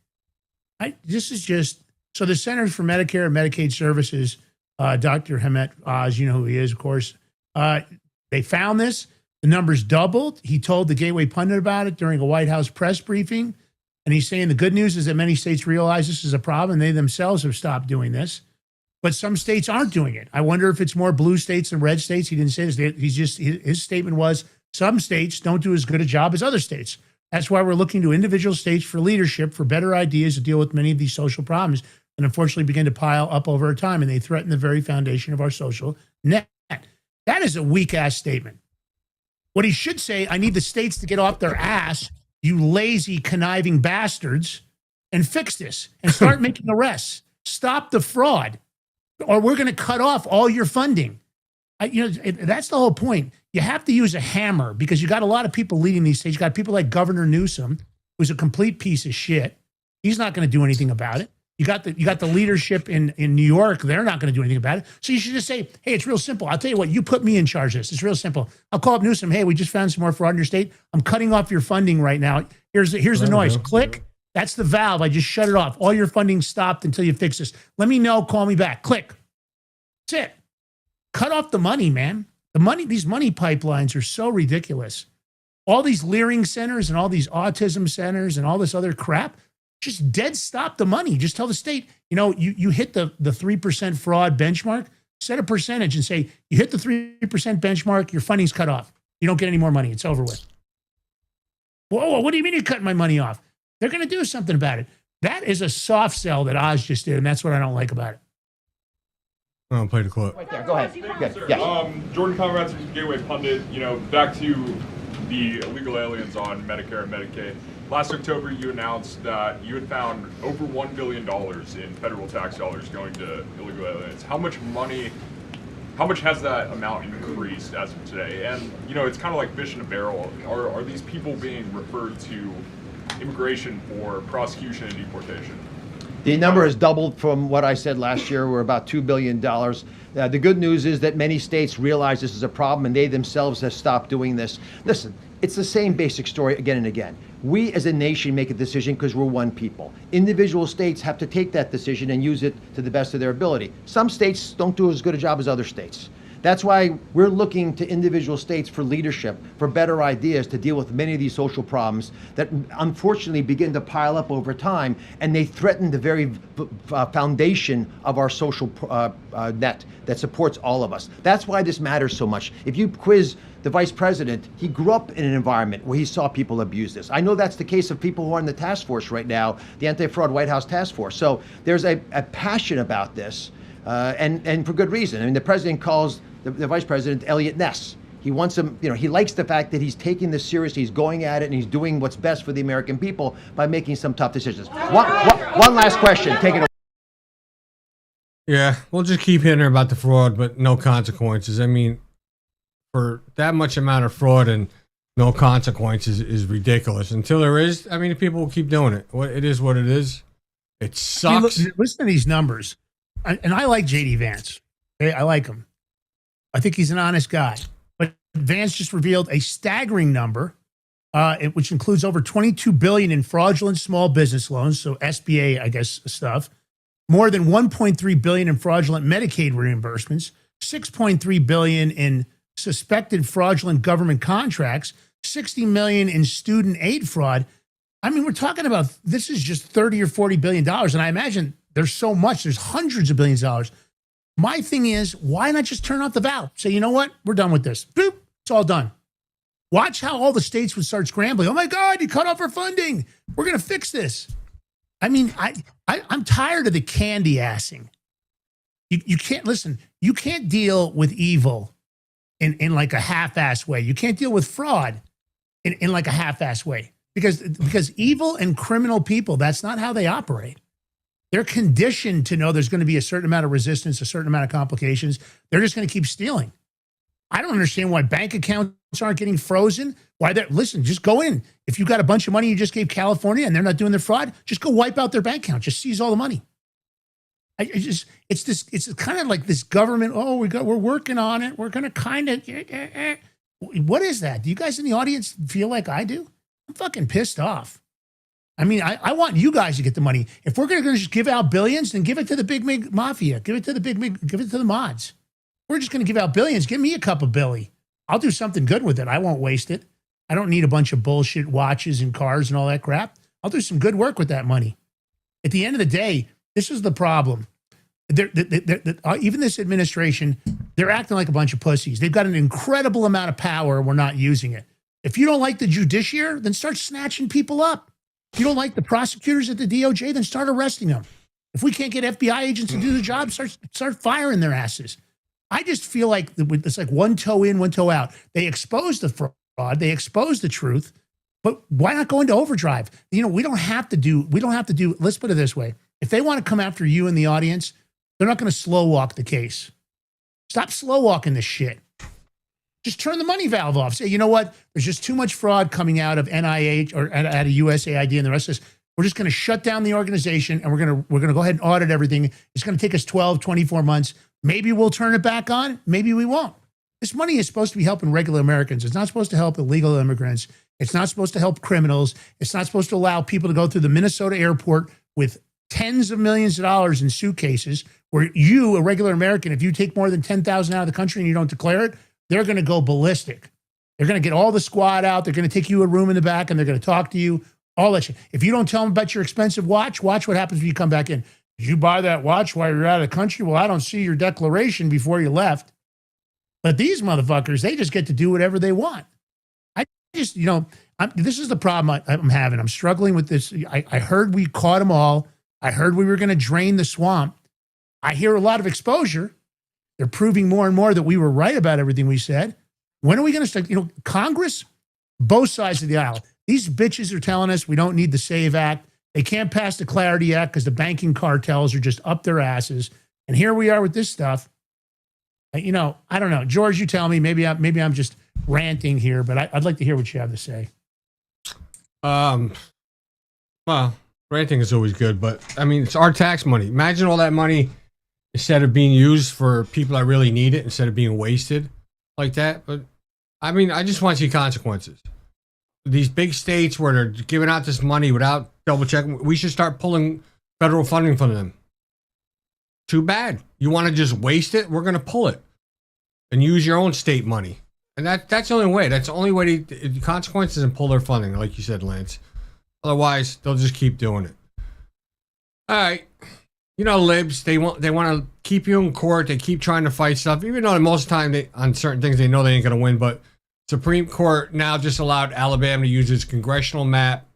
This is just, so the Centers for Medicare and Medicaid Services, Dr. Hamet Oz, you know who he is, of course, they found this. The numbers doubled. He told the Gateway Pundit about it during a White House press briefing. And he's saying the good news is that many states realize this is a problem and they themselves have stopped doing this. but some states aren't doing it. I wonder if it's more blue states than red states. He didn't say this. His statement was some states don't do as good a job as other states. That's why we're looking to individual states for leadership, for better ideas to deal with many of these social problems, and unfortunately begin to pile up over time, and they threaten the very foundation of our social net. That is a weak-ass statement. What he should say, I need the states to get off their ass, you lazy, conniving bastards, and fix this, and start making arrests. Stop the fraud, or we're going to cut off all your funding. That's the whole point. You have to use a hammer because you got a lot of people leading these states. You got people like Governor Newsom, who's a complete piece of shit. He's not going to do anything about it. You got the leadership in New York. They're not going to do anything about it. So you should just say, hey, it's real simple. I'll tell you what, you put me in charge of this. It's real simple. I'll call up Newsom. Hey, we just found some more fraud in your state. I'm cutting off your funding right now. Here's the noise. Click. That's the valve. I just shut it off. All your funding stopped until you fix this. Let me know. Call me back. Click. That's it. Cut off the money, man. These money pipelines are so ridiculous. All these Leering centers and all these autism centers and all this other crap, just dead stop the money. Just tell the state, you hit the 3% fraud benchmark, set a percentage and say, you hit the 3% benchmark, your funding's cut off. You don't get any more money. It's over with. Whoa, what do you mean you're cutting my money off? They're going to do something about it. That is a soft sell that Oz just did, and that's what I don't like about it. I'll play the clip. Right there, go ahead. Yes. Jordan Conrad's Gateway Pundit, back to the illegal aliens on Medicare and Medicaid. Last October, you announced that you had found over $1 billion in federal tax dollars going to illegal aliens. How much has that amount increased as of today? And, it's kind of like fish in a barrel. Are these people being referred to immigration for prosecution and deportation? The number has doubled from what I said last year. We're about $2 billion. The good news is that many states realize this is a problem and they themselves have stopped doing this. Listen, it's the same basic story again and again. We as a nation make a decision because we're one people. Individual states have to take that decision and use it to the best of their ability. Some states don't do as good a job as other states. That's why we're looking to individual states for leadership, for better ideas to deal with many of these social problems that unfortunately begin to pile up over time, and they threaten the very foundation of our social net that supports all of us. That's why this matters so much. If you quiz the vice president, he grew up in an environment where he saw people abuse this. I know that's the case of people who are in the task force right now, the Anti-Fraud White House Task Force. So there's a passion about this, and for good reason. I mean, the president calls the vice president Elliot Ness. He wants him, he likes the fact that he's taking this seriously, he's going at it, and he's doing what's best for the American people by making some tough decisions. One last question, take it away. Yeah, we'll just keep hitting her about the fraud, but no consequences. I mean, for that much amount of fraud and no consequences is ridiculous. Until there is, people will keep doing it. It is what it is. It sucks. Listen to these numbers. And I like J.D. Vance. Okay? I like him. I think he's an honest guy. But Vance just revealed a staggering number, which includes over $22 billion in fraudulent small business loans, so SBA, I guess, stuff, more than $1.3 billion in fraudulent Medicaid reimbursements, $6.3 billion in suspected fraudulent government contracts, $60 million in student aid fraud. We're talking about, this is just $30 or $40 billion. And I imagine there's so much, there's hundreds of billions of dollars. My thing is, why not just turn off the valve? Say, you know what? We're done with this. Boop. It's all done. Watch how all the states would start scrambling. Oh my God, you cut off our funding. We're going to fix this. I'm tired of the candy assing. You can't, listen, you can't deal with evil in like a half-ass way. You can't deal with fraud in like a half-ass way because evil and criminal people, that's not how they operate. They're conditioned to know there's going to be a certain amount of resistance, a certain amount of complications. They're just going to keep stealing. I don't understand why bank accounts aren't getting frozen. Listen, just go in. If you've got a bunch of money you just gave California and they're not doing their fraud, just go wipe out their bank account. Just seize all the money. It's kind of like this government. Oh, we're working on it. We're going to kind of. What is that? Do you guys in the audience feel like I do? I'm fucking pissed off. I want you guys to get the money. If we're going to just give out billions, then give it to the big mig mafia. Give it to the mods. We're just going to give out billions. Give me a cup of Billy. I'll do something good with it. I won't waste it. I don't need a bunch of bullshit watches and cars and all that crap. I'll do some good work with that money. At the end of the day, this is the problem. Even this administration, they're acting like a bunch of pussies. They've got an incredible amount of power, and we're not using it. If you don't like the judiciary, then start snatching people up. If you don't like the prosecutors at the DOJ, then start arresting them. If we can't get FBI agents to do the job, start firing their asses. I just feel like it's like one toe in, one toe out. They expose the fraud, they expose the truth, but why not go into overdrive? We don't have to do, let's put it this way. If they want to come after you in the audience, they're not going to slow walk the case. Stop slow walking this shit. Just turn the money valve off. Say, you know what? There's just too much fraud coming out of NIH or out of USAID and the rest of this. We're just going to shut down the organization and we're going to go ahead and audit everything. It's going to take us 12, 24 months. Maybe we'll turn it back on. Maybe we won't. This money is supposed to be helping regular Americans. It's not supposed to help illegal immigrants. It's not supposed to help criminals. It's not supposed to allow people to go through the Minnesota airport with tens of millions of dollars in suitcases where you, a regular American, if you take more than 10,000 out of the country and you don't declare it, they're going to go ballistic. They're going to get all the squad out. They're going to take you a room in the back and they're going to talk to you, all that shit. If you don't tell them about your expensive watch, watch what happens when you come back in. Did you buy that watch while you're out of the country? Well, I don't see your declaration before you left. But these motherfuckers, they just get to do whatever they want. I just, this is the problem I'm having. I'm struggling with this. I heard we caught them all. I heard we were going to drain the swamp. I hear a lot of exposure. They're proving more and more that we were right about everything we said. When are we going to start? Congress, both sides of the aisle. These bitches are telling us we don't need the SAVE Act. They can't pass the Clarity Act because the banking cartels are just up their asses. And here we are with this stuff. I don't know. George, you tell me. Maybe I'm just ranting here, but I'd like to hear what you have to say. Well, ranting is always good, but I mean, it's our tax money. Imagine all that money instead of being used for people that really need it, instead of being wasted like that. But I mean, I just want to see consequences. These big states where they're giving out this money without double checking, we should start pulling federal funding from them. Too bad. You want to just waste it? We're going to pull it and use your own state money. And that's the only way. That's the only way the consequences and pull their funding, like you said, Lance. Otherwise, they'll just keep doing it. All right. Libs, they want to keep you in court. They keep trying to fight stuff, even though most of the time on certain things they know they ain't going to win. But Supreme Court now just allowed Alabama to use its congressional map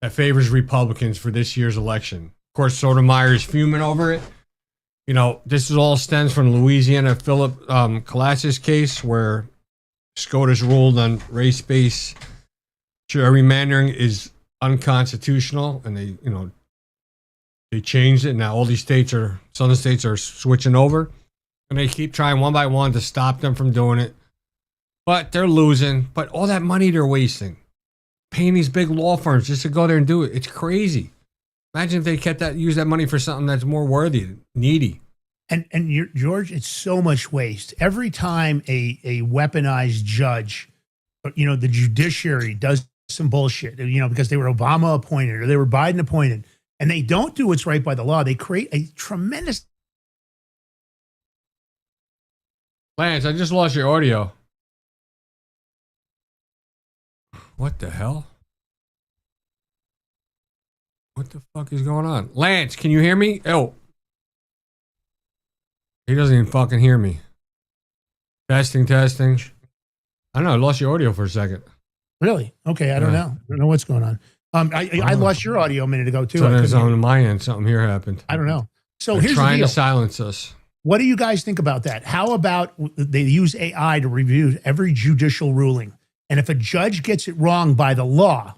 that favors Republicans for this year's election. Of course, Sotomayor is fuming over it. This all stems from the Louisiana Philip Colas's case where SCOTUS ruled on race-based gerrymandering is unconstitutional, and they changed it. Now all these southern states are switching over, and they keep trying one by one to stop them from doing it. But they're losing. But all that money they're wasting, paying these big law firms just to go there and do it. It's crazy. Imagine if they use that money for something that's more worthy, needy. And George, it's so much waste. Every time a weaponized judge, the judiciary does some bullshit, because they were Obama appointed or they were Biden appointed, and they don't do what's right by the law, they create a tremendous. Lance, I just lost your audio. What the hell? What the fuck is going on? Lance, can you hear me? Oh. He doesn't even fucking hear me. Testing. I don't know. I lost your audio for a second. Really? Okay. I don't know. I don't know what's going on. I lost your audio a minute ago, too. So there's on my end. Something here happened. I don't know. So They're here's trying the deal. to silence us. What do you guys think about that? How about they use AI to review every judicial ruling? And if a judge gets it wrong by the law,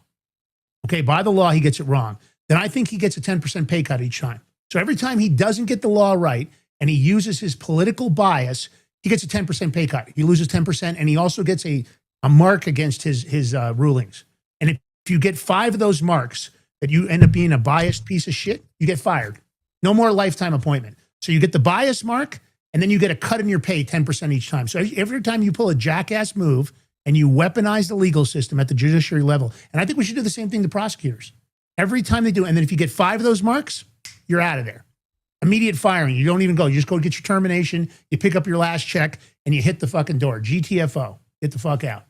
he gets it wrong, then I think he gets a 10% pay cut each time. So every time he doesn't get the law right and he uses his political bias, he gets a 10% pay cut. He loses 10%, and he also gets a mark against his rulings. And if you get 5 of those marks that you end up being a biased piece of shit, you get fired. No more lifetime appointment. So you get the bias mark, and then you get a cut in your pay 10% each time. So every time you pull a jackass move and you weaponize the legal system at the judiciary level, and I think we should do the same thing to prosecutors. Every time they do, and then if you get 5 of those marks, you're out of there. Immediate firing. You don't even go. You just go get your termination. You pick up your last check and you hit the fucking door. GTFO. Get the fuck out.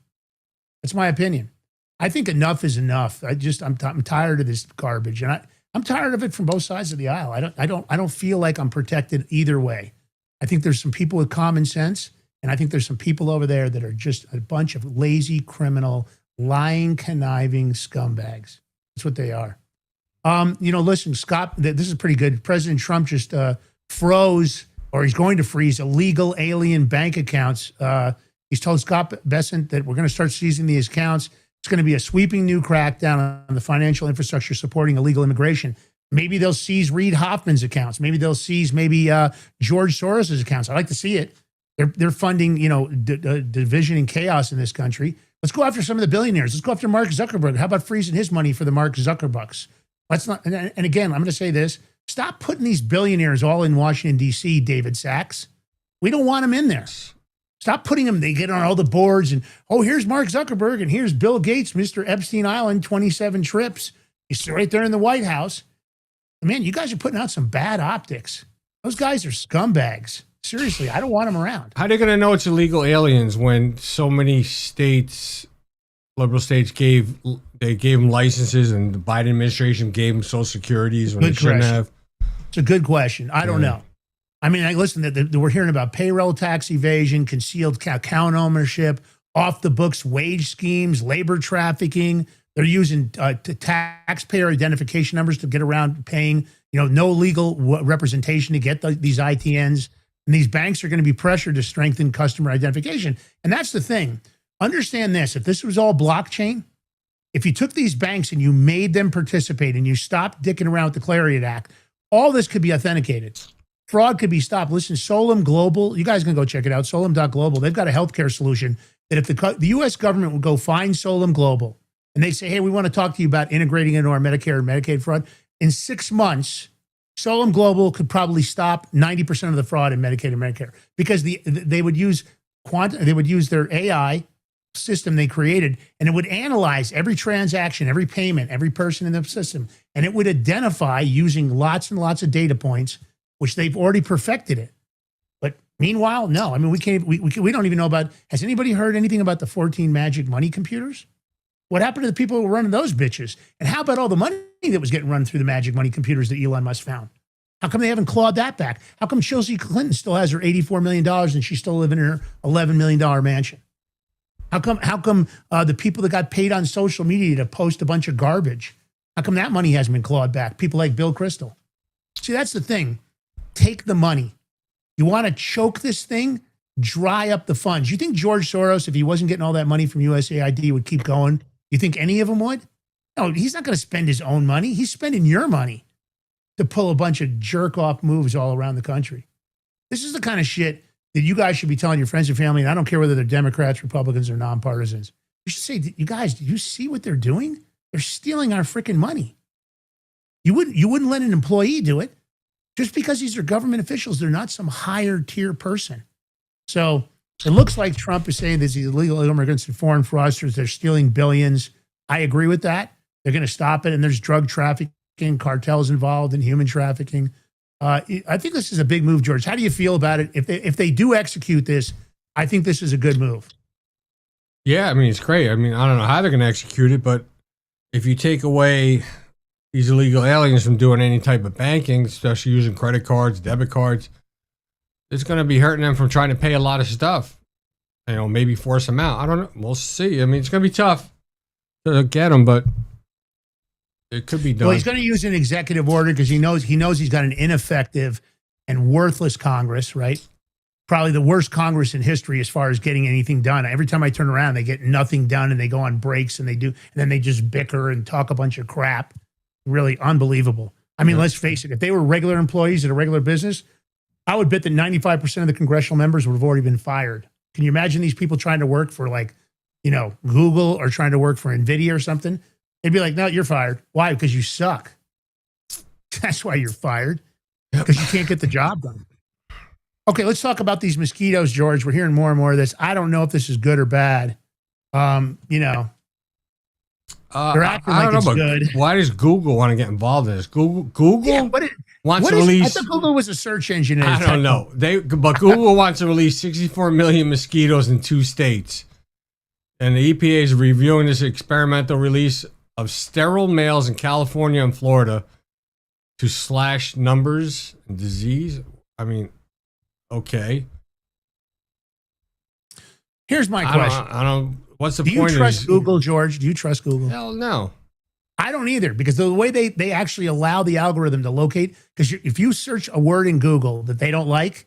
That's my opinion. I think enough is enough. I'm tired of this garbage. And I'm tired of it from both sides of the aisle. I don't feel like I'm protected either way. I think there's some people with common sense, and I think there's some people over there that are just a bunch of lazy, criminal, lying, conniving scumbags. That's what they are. Listen, Scott, this is pretty good. President Trump just froze, or he's going to freeze, illegal alien bank accounts. He's told Scott Bessent that we're going to start seizing these accounts. It's going to be a sweeping new crackdown on the financial infrastructure supporting illegal immigration. Maybe they'll seize Reid Hoffman's accounts. Maybe they'll seize George Soros's accounts. I'd like to see it. They're funding, division and chaos in this country. Let's go after some of the billionaires. Let's go after Mark Zuckerberg. How about freezing his money for the Mark Zuckerbucks? Let's not. And again, I'm going to say this: stop putting these billionaires all in Washington D.C. David Sachs. We don't want them in there. Stop putting them. They get on all the boards and here's Mark Zuckerberg and here's Bill Gates, Mr. Epstein Island, 27 trips. He's right there in the White House. Man, you guys are putting out some bad optics. Those guys are scumbags. Seriously, I don't want them around. How are they going to know it's illegal aliens when so many states, liberal states, gave them licenses, and the Biden administration gave them Social Securities when they shouldn't have? It's a good question. I don't know. I mean, listen, we're hearing about payroll tax evasion, concealed account ownership, off the books wage schemes, labor trafficking. They're using taxpayer identification numbers to get around paying, no legal representation to get these ITNs. And these banks are going to be pressured to strengthen customer identification. And that's the thing. Understand this. If this was all blockchain, if you took these banks and you made them participate and you stopped dicking around with the Clarion Act, all this could be authenticated. Fraud could be stopped. Listen, Solem Global, you guys can go check it out, solem.global. They've got a healthcare solution that if the U.S. government would go find Solem Global and they say, hey, we want to talk to you about integrating into our Medicare and Medicaid fraud, in 6 months, Solem Global could probably stop 90% of the fraud in Medicaid and Medicare because they would use their AI system they created, and it would analyze every transaction, every payment, every person in the system, and it would identify using lots and lots of data points, which they've already perfected it. But meanwhile, no. I mean, we don't even know about. Has anybody heard anything about the 14 magic money computers? What happened to the people who were running those bitches? And how about all the money that was getting run through the magic money computers that Elon Musk found? How come they haven't clawed that back? How come Chelsea Clinton still has her $84 million and she's still living in her $11 million mansion? How come the people that got paid on social media to post a bunch of garbage, how come that money hasn't been clawed back? People like Bill Kristol. See, that's the thing. Take the money. You want to choke this thing? Dry up the funds. You think George Soros, if he wasn't getting all that money from USAID, would keep going? You think any of them would? No, he's not going to spend his own money. He's spending your money to pull a bunch of jerk-off moves all around the country. This is the kind of shit that you guys should be telling your friends and family, and I don't care whether they're Democrats, Republicans, or nonpartisans. You should say, you guys, do you see what they're doing? They're stealing our freaking money. You wouldn't let an employee do it. Just because these are government officials, they're not some higher tier person. So it looks like Trump is saying these illegal immigrants and foreign fraudsters, they're stealing billions. I agree with that. They're going to stop it. And there's drug trafficking, cartels involved in human trafficking. I think this is a big move, George. How do you feel about it? If they do execute this, I think this is a good move. Yeah, I mean, it's great. I mean, I don't know how they're going to execute it, but if you take away these illegal aliens from doing any type of banking, especially using credit cards, debit cards, it's going to be hurting them from trying to pay a lot of stuff. Maybe force them out. I don't know. We'll see. I mean, it's going to be tough to get them, but it could be done. Well, he's going to use an executive order because he knows he's got an ineffective and worthless Congress, right? Probably the worst Congress in history as far as getting anything done. Every time I turn around, they get nothing done and they go on breaks and then they just bicker and talk a bunch of crap. Really unbelievable. I mean, let's face it. If they were regular employees at a regular business, I would bet that 95% of the congressional members would have already been fired. Can you imagine these people trying to work for Google or trying to work for NVIDIA or something? They'd be like, no, you're fired. Why? Because you suck. That's why you're fired. Because you can't get the job done. Okay, let's talk about these mosquitoes, George. We're hearing more and more of this. I don't know if this is good or bad. They're acting like it's good. Why does Google want to get involved in this? Google wants to release. I thought Google was a search engine. I don't know. But Google wants to release 64 million mosquitoes in 2 states, and the EPA is reviewing this experimental release of sterile males in California and Florida to slash numbers and disease. I mean, okay. Here's my question. I don't. What's the point? Do you trust Google, George? Do you trust Google? Hell no. I don't either, because the way they actually allow the algorithm to locate, because if you search a word in Google that they don't like,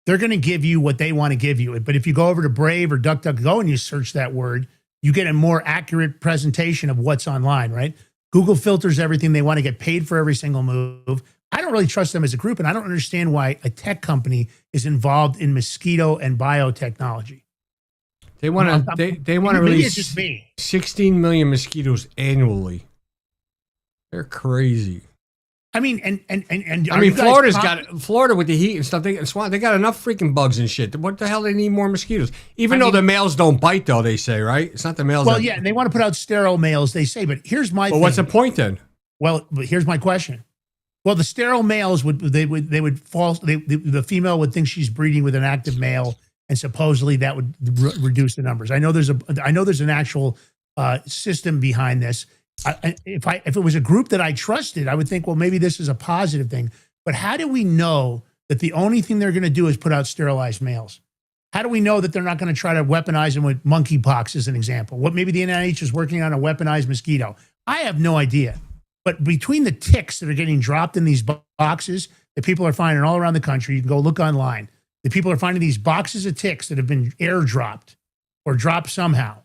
they're going to give you what they want to give you. But if you go over to Brave or DuckDuckGo and you search that word, you get a more accurate presentation of what's online, right? Google filters everything. They want to get paid for every single move. I don't really trust them as a group, and I don't understand why a tech company is involved in mosquito and biotechnology. They want to. They want to release 16 million mosquitoes annually. They're crazy. I mean, and I mean, Florida with the heat and stuff. They got enough freaking bugs and shit. What the hell? They need more mosquitoes. Even though the males don't bite, though, they say, right? It's not the males. Well, yeah, and they want to put out sterile males, they say. But here's my. Well, what's the point then? Well, here's my question. Well, the sterile males would fall. The female would think she's breeding with an active male, and supposedly that would reduce the numbers. I know there's an actual system behind this. If it was a group that I trusted, I would think, well, maybe this is a positive thing. But how do we know that the only thing they're going to do is put out sterilized males? How do we know that they're not going to try to weaponize them with monkeypox as an example? What maybe the NIH is working on a weaponized mosquito? I have no idea. But between the ticks that are getting dropped in these boxes that people are finding all around the country, you can go look online. The people are finding these boxes of ticks that have been airdropped or dropped somehow.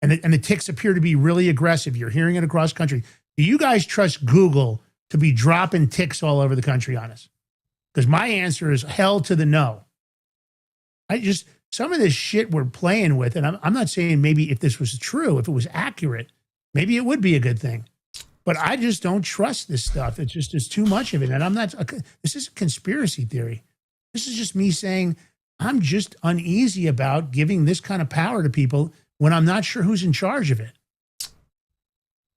And the ticks appear to be really aggressive. You're hearing it across country. Do you guys trust Google to be dropping ticks all over the country on us? Because my answer is hell to the no. Some of this shit we're playing with, and I'm not saying maybe if this was true, if it was accurate, maybe it would be a good thing. But I just don't trust this stuff. There's too much of it. And this is a conspiracy theory. This is just me saying I'm just uneasy about giving this kind of power to people when I'm not sure who's in charge of it.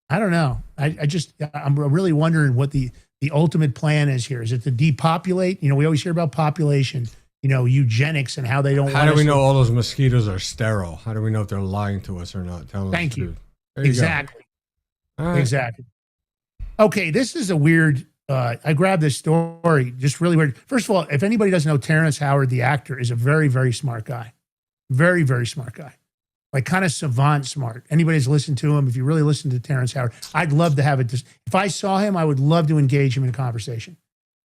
I don't know. I'm really wondering what the ultimate plan is here. Is it to depopulate? We always hear about population, eugenics and how they don't. How do we know all those mosquitoes are sterile? How do we know if they're lying to us or not? Thank you. Exactly. Right. Exactly. Okay, this is a weird. I grabbed this story, just really weird. First of all, if anybody doesn't know, Terrence Howard, the actor, is a very, very smart guy. Very, very smart guy. Like kind of savant smart. Anybody's listened to him, if you really listen to Terrence Howard, I'd love to have it. If I saw him, I would love to engage him in a conversation.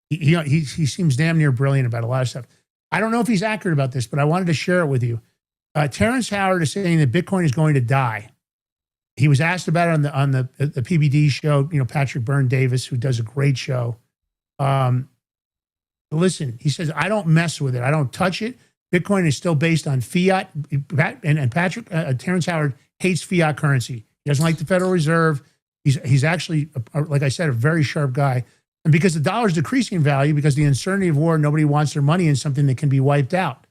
He seems damn near brilliant about a lot of stuff. I don't know if he's accurate about this, but I wanted to share it with you. Terrence Howard is saying that Bitcoin is going to die. He was asked about it on the PBD show, Patrick Byrne Davis, who does a great show. Listen, he says, I don't mess with it. I don't touch it. Bitcoin is still based on fiat. And Terrence Howard hates fiat currency. He doesn't like the Federal Reserve. He's actually, like I said, a very sharp guy. And because the dollar is decreasing in value, because the uncertainty of war, nobody wants their money in something that can be wiped out.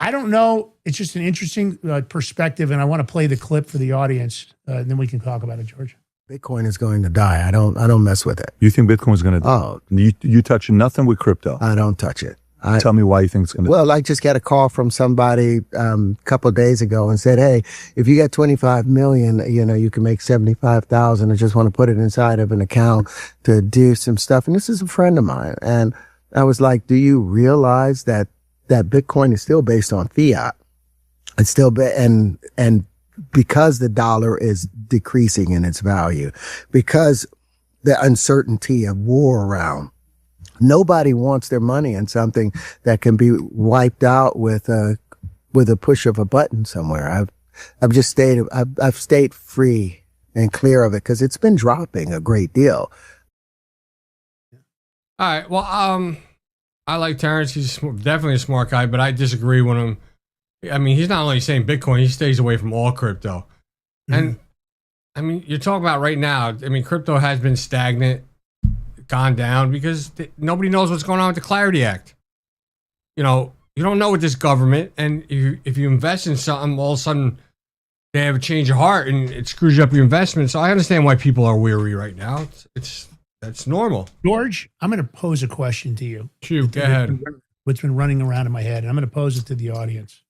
I don't know. It's just an interesting perspective, and I want to play the clip for the audience, and then we can talk about it, George. Bitcoin is going to die. I don't mess with it. You think Bitcoin is going to die? Oh. You touch nothing with crypto? I don't touch it. Tell me why you think it's going to. Well, I just got a call from somebody a couple of days ago and said, hey, if you got 25 million, you can make 75,000. I just want to put it inside of an account to do some stuff. And this is a friend of mine. And I was like, do you realize that Bitcoin is still based on fiat? It's still, and because the dollar is decreasing in its value, because the uncertainty of war around, nobody wants their money in something that can be wiped out with a push of a button somewhere. I've stayed free and clear of it because it's been dropping a great deal. All right. Well, I like Terrence. He's definitely a smart guy, but I disagree with him. I mean, he's not only saying Bitcoin, he stays away from all crypto. Mm-hmm. And I mean, you're talking about right now, I mean, crypto has been stagnant, gone down because nobody knows what's going on with the Clarity Act. You don't know with this government, and if you invest in something, all of a sudden they have a change of heart and it screws up your investment. So I understand why people are weary right now. That's normal. George, I'm going to pose a question to you. Shoot, go ahead. What's been running around in my head, and I'm going to pose it to the audience.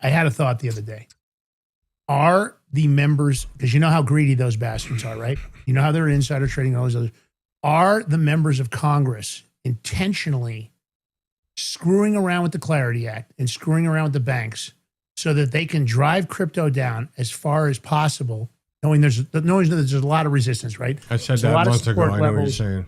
I had a thought the other day. Are the members, because you know how greedy those bastards are, right? You know how they're insider trading and all those others. Are the members of Congress intentionally screwing around with the Clarity Act and screwing around with the banks so that they can drive crypto down as far as possible, knowing that there's a lot of resistance, right? I said that months ago. I know what you're saying.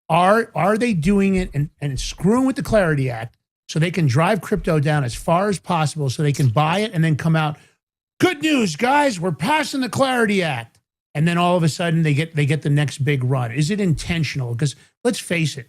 Are they doing it and screwing with the Clarity Act so they can drive crypto down as far as possible so they can buy it and then come out, good news, guys, we're passing the Clarity Act. And then all of a sudden they get the next big run. Is it intentional? Because let's face it,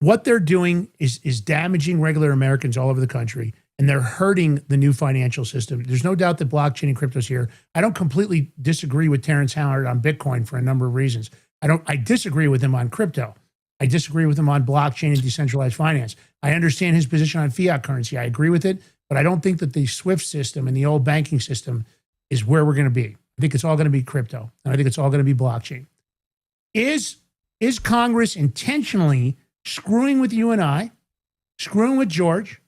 what they're doing is damaging regular Americans all over the country, and they're hurting the new financial system. There's no doubt that blockchain and crypto's here. I don't completely disagree with Terrence Howard on Bitcoin for a number of reasons. I disagree with him on crypto. I disagree with him on blockchain and decentralized finance. I understand his position on fiat currency. I agree with it, but I don't think that the SWIFT system and the old banking system is where we're going to be. I think it's all going to be crypto, and I think it's all going to be blockchain. Is Congress intentionally screwing with you and I, screwing with George,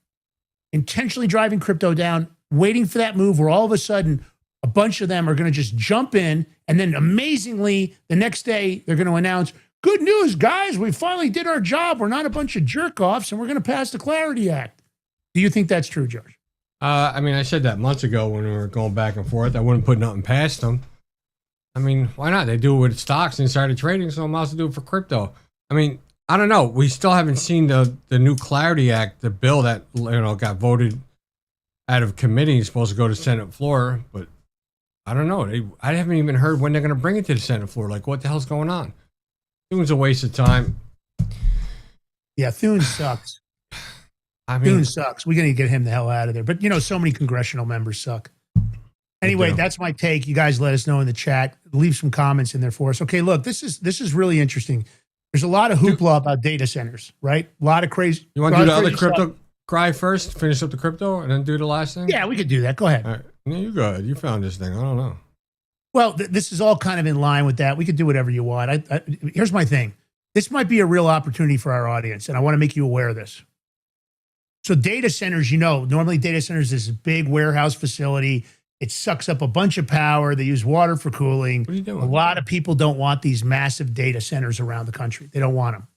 intentionally driving crypto down, waiting for that move where all of a sudden a bunch of them are going to just jump in, and then amazingly the next day they're going to announce, good news, guys, we finally did our job. We're not a bunch of jerk-offs, and we're going to pass the Clarity Act. Do you think that's true, George? I mean, I said that months ago when we were going back and forth. I wouldn't put nothing past them. I mean, why not? They do it with stocks and insider trading, so I'm also do it for crypto. I mean, I don't know. We still haven't seen the new Clarity Act, the bill that got voted out of committee, is supposed to go to Senate floor, but I don't know. I haven't even heard when they're going to bring it to the Senate floor. Like, what the hell's going on? Thune's a waste of time. Yeah, Thune sucks. Thune sucks. We got to get him the hell out of there. But, so many congressional members suck. Anyway, that's my take. You guys let us know in the chat. Leave some comments in there for us. Okay, look, this is really interesting. There's a lot of hoopla about data centers, right? A lot of crazy. You want to do the other crypto cry first, finish up the crypto, and then do the last thing? Yeah, we could do that. Go ahead. All right. No, you go ahead. You found this thing. I don't know. Well, this is all kind of in line with that. We could do whatever you want. Here's my thing. This might be a real opportunity for our audience, and I want to make you aware of this. So data centers, normally data centers is a big warehouse facility. It sucks up a bunch of power. They use water for cooling. What are you doing? A lot of people don't want these massive data centers around the country. They don't want them.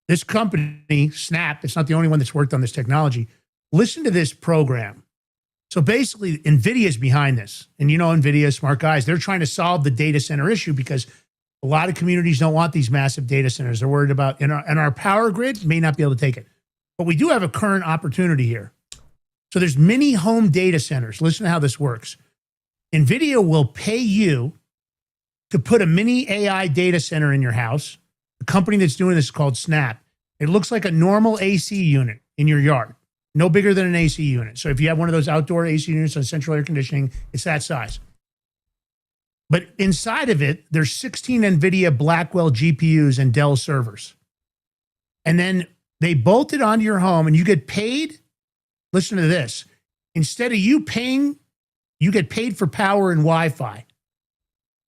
This company, Snap, it's not the only one that's worked on this technology. Listen to this program. So basically, NVIDIA's behind this. And NVIDIA, smart guys, they're trying to solve the data center issue because a lot of communities don't want these massive data centers. They're worried about, and our power grid may not be able to take it. But we do have a current opportunity here. So there's mini home data centers. Listen to how this works. NVIDIA will pay you to put a mini AI data center in your house. The company that's doing this is called Snap. It looks like a normal AC unit in your yard, no bigger than an AC unit. So if you have one of those outdoor AC units on central air conditioning, it's that size. But inside of it, there's 16 NVIDIA Blackwell GPUs and Dell servers. And then they bolt it onto your home and you get paid. Listen to this. Instead of you paying, you get paid for power and Wi-Fi.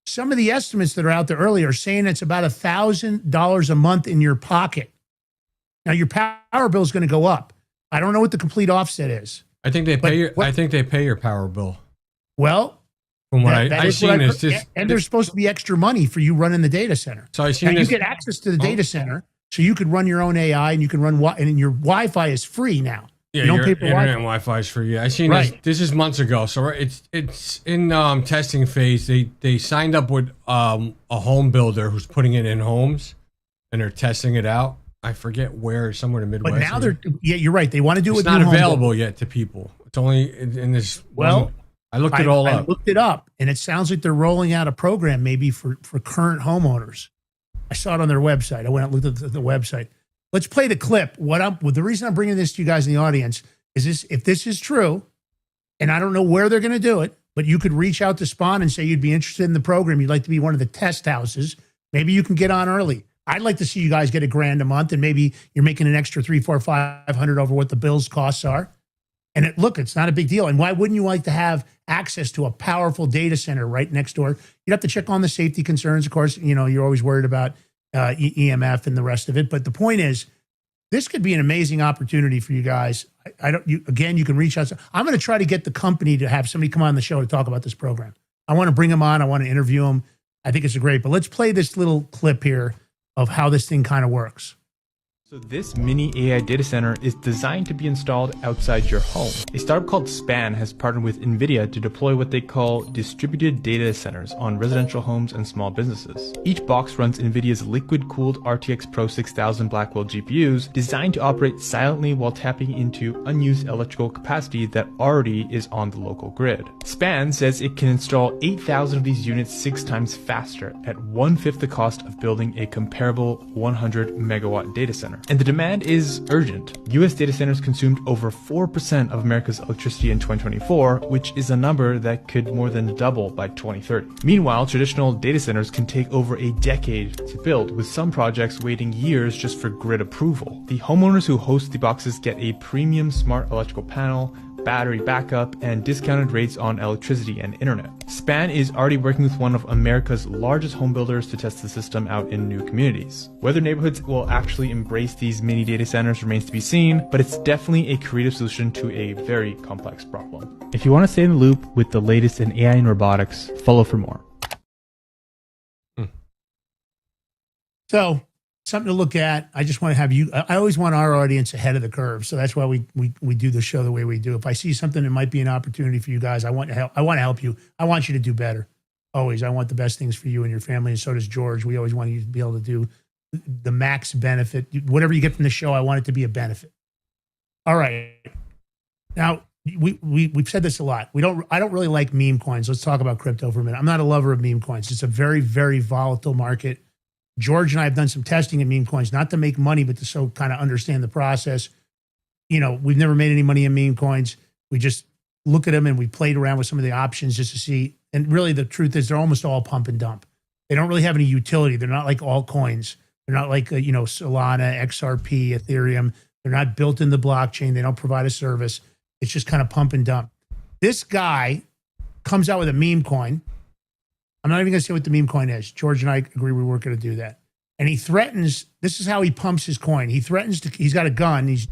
Some of the estimates that are out there earlier are saying it's about $1,000 a month in your pocket. Now your power bill is going to go up. I don't know what the complete offset is. I think they pay your power bill. Well, from what I seen is this, and there's supposed to be extra money for you running the data center. So I seen you get access to the data center, so you could run your own AI and you can run and your Wi-Fi is free now. Yeah, you don't your pay for internet and Wi-Fi is free. Yeah, I seen this. This is months ago, so it's in testing phase. They signed up with a home builder who's putting it in homes, and they're testing it out. I forget where, somewhere in the Midwest. But now you're right. They want to do it. It's not available yet to people. It's only in this. Well, I looked it all up. I looked it up, and it sounds like they're rolling out a program maybe for current homeowners. I saw it on their website. I went and looked at the website. Let's play the clip. The reason I'm bringing this to you guys in the audience is this: if this is true, and I don't know where they're going to do it, but you could reach out to Spawn and say you'd be interested in the program. You'd like to be one of the test houses. Maybe you can get on early. I'd like to see you guys get $1,000 a month, and maybe you're making an extra $300, $400, $500 over what the bill's costs are. And it's not a big deal. And why wouldn't you like to have access to a powerful data center right next door? You'd have to check on the safety concerns. Of course, you're always worried about EMF and the rest of it. But the point is, this could be an amazing opportunity for you guys. I don't. You can reach out. I'm going to try to get the company to have somebody come on the show to talk about this program. I want to bring them on. I want to interview them. I think it's great. But let's play this little clip here of how this thing kind of works. So this mini AI data center is designed to be installed outside your home. A startup called Span has partnered with NVIDIA to deploy what they call distributed data centers on residential homes and small businesses. Each box runs NVIDIA's liquid-cooled RTX Pro 6000 Blackwell GPUs designed to operate silently while tapping into unused electrical capacity that already is on the local grid. Span says it can install 8,000 of these units 6 times faster at 1/5 the cost of building a comparable 100 megawatt data center. And the demand is urgent. US data centers consumed over 4% of America's electricity in 2024, which is a number that could more than double by 2030. Meanwhile, traditional data centers can take over a decade to build, with some projects waiting years just for grid approval. The homeowners who host the boxes get a premium smart electrical panel, battery backup, and discounted rates on electricity and internet. Span is already working with one of America's largest home builders to test the system out in new communities. Whether neighborhoods will actually embrace these mini data centers remains to be seen, but it's definitely a creative solution to a very complex problem. If you want to stay in the loop with the latest in AI and robotics, follow for more. So, something to look at. I just want to have you. I always want our audience ahead of the curve, so that's why we do the show the way we do. If I see something that might be an opportunity for you guys, I want to help. I want to help you. I want you to do better. Always, I want the best things for you and your family, and so does George. We always want you to be able to do the max benefit. Whatever you get from the show, I want it to be a benefit. All right. Now we've said this a lot. I don't really like meme coins. Let's talk about crypto for a minute. I'm not a lover of meme coins. It's a very, very volatile market. George and I have done some testing in meme coins, not to make money, but to so kind of understand the process. You know, we've never made any money in meme coins. We just look at them and we played around with some of the options just to see. And really the truth is they're almost all pump and dump. They don't really have any utility. They're not like altcoins. They're not like, Solana, XRP, Ethereum. They're not built in the blockchain. They don't provide a service. It's just kind of pump and dump. This guy comes out with a meme coin. I'm not even going to say what the meme coin is. George and I agree we weren't going to do that. And he threatens, this is how he pumps his coin. He threatens he's got a gun. He's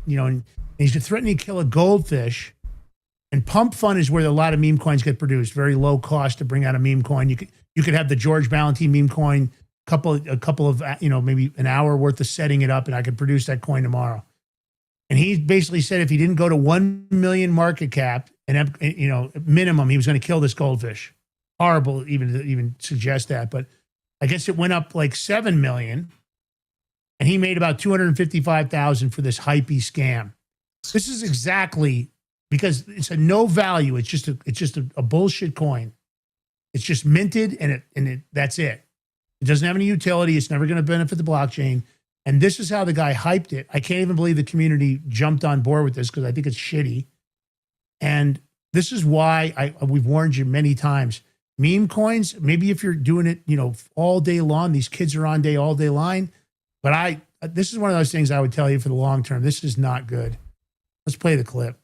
threatening to kill a goldfish. And pump fun is where a lot of meme coins get produced. Very low cost to bring out a meme coin. You could have the George Valentine meme coin, a couple of maybe an hour worth of setting it up, and I could produce that coin tomorrow. And he basically said if he didn't go to 1 million market cap and minimum, he was going to kill this goldfish. Horrible even to even suggest that, but I guess it went up like 7 million, and he made about 255,000 for this hypey scam. This is exactly because it's a no value. It's just a bullshit coin. It's just minted and that's it. It doesn't have any utility. It's never going to benefit the blockchain. And this is how the guy hyped it. I can't even believe the community jumped on board with this because I think it's shitty. And this is why we've warned you many times. Meme coins, maybe if you're doing it, all day long, these kids are on all day long. But this is one of those things I would tell you for the long term. This is not good. Let's play the clip.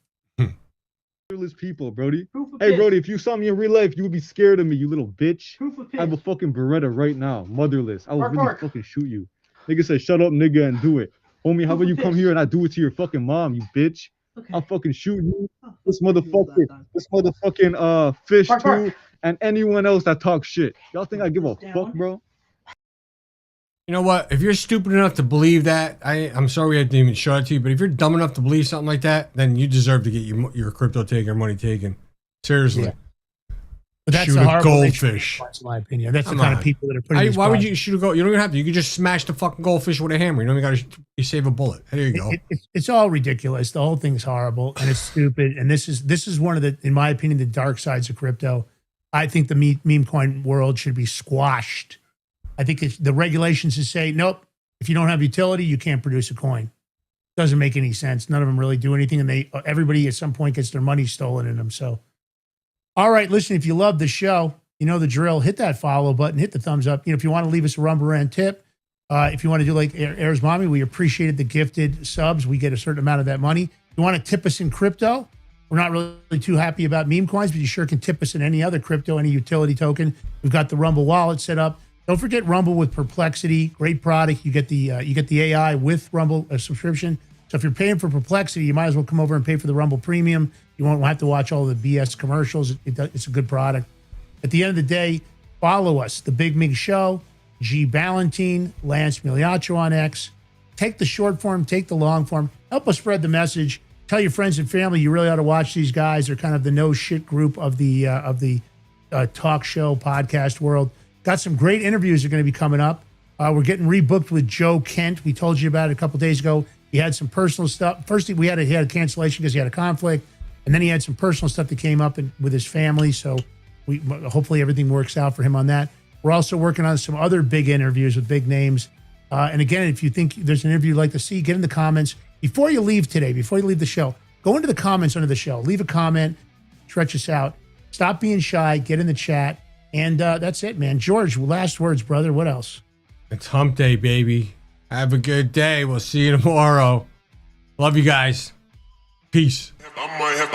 Motherless people, Brody. Hey, Brody, if you saw me in real life, you would be scared of me, you little bitch. I have a fucking Beretta right now, motherless. I will really fucking shoot you. Nigga said, shut up, nigga, and do it. Homie, how about you come here and I do it to your fucking mom, you bitch? Okay. I'll fucking shoot you. This motherfucking fish too. And anyone else that talks shit. Y'all think I give a fuck, bro? You know what? If you're stupid enough to believe that, I'm sorry I didn't even show it to you, but if you're dumb enough to believe something like that, then you deserve to get your crypto taken or money taken. Seriously. Yeah. But that's shoot a horrible goldfish. In my opinion. That's the kind of people that are putting this why would you shoot a goldfish? You don't even have to. You can just smash the fucking goldfish with a hammer. You don't even got to save a bullet. There you go. It's all ridiculous. The whole thing's horrible and it's stupid. And this is one of the, in my opinion, the dark sides of crypto. I think the meme coin world should be squashed. I think the regulations to say, nope, if you don't have utility, you can't produce a coin. Doesn't make any sense. None of them really do anything. And everybody at some point gets their money stolen in them. So, all right, listen, if you love the show, you know the drill. Hit that follow button, hit the thumbs up. If you want to leave us a Rumble Rant tip, if you want to do like Air's Mommy, we appreciated the gifted subs. We get a certain amount of that money. If you want to tip us in crypto, we're not really too happy about meme coins, but you sure can tip us in any other crypto, any utility token. We've got the Rumble wallet set up. Don't forget Rumble with Perplexity, great product. You get the AI with Rumble subscription. So if you're paying for Perplexity, you might as well come over and pay for the Rumble Premium. You won't have to watch all the BS commercials. It's a good product. At the end of the day, follow us, The Big Mig Show, G. Ballantine, Lance Miliaccio on X. Take the short form, take the long form. Help us spread the message. Tell your friends and family you really ought to watch these guys. They're kind of the no shit group of the talk show podcast world. Got some great interviews that are going to be coming up. We're getting rebooked with Joe Kent. We told you about it a couple days ago. He had some personal stuff. First, he had a cancellation because he had a conflict, and then he had some personal stuff that came up with his family. So hopefully everything works out for him on that. We're also working on some other big interviews with big names. And again, if you think there's an interview you'd like to see, get in the comments. Before you leave today, before you leave the show, go into the comments under the show. Leave a comment. Stretch us out. Stop being shy. Get in the chat. And that's it, man. George, last words, brother. What else? It's hump day, baby. Have a good day. We'll see you tomorrow. Love you guys. Peace. I might have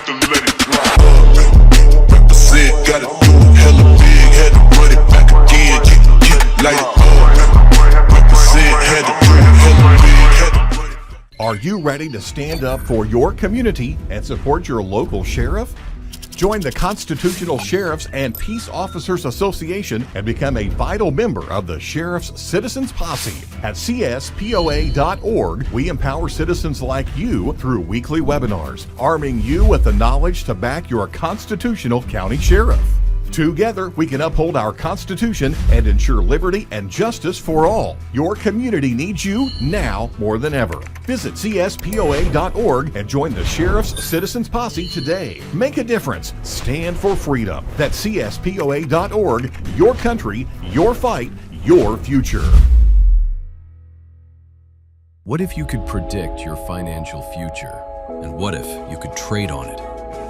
to let it drop. Represent, gotta do it hella big, had to run it back again. Get like represent, had to do it hella big, had to run it. Are you ready to stand up for your community and support your local sheriff? Join the Constitutional Sheriffs and Peace Officers Association and become a vital member of the Sheriff's Citizens Posse. At CSPOA.org, we empower citizens like you through weekly webinars, arming you with the knowledge to back your constitutional county sheriff. Together, we can uphold our Constitution and ensure liberty and justice for all. Your community needs you now more than ever. Visit CSPOA.org and join the Sheriff's Citizens Posse today. Make a difference. Stand for freedom. That's CSPOA.org. Your country, your fight, your future. What if you could predict your financial future? And what if you could trade on it?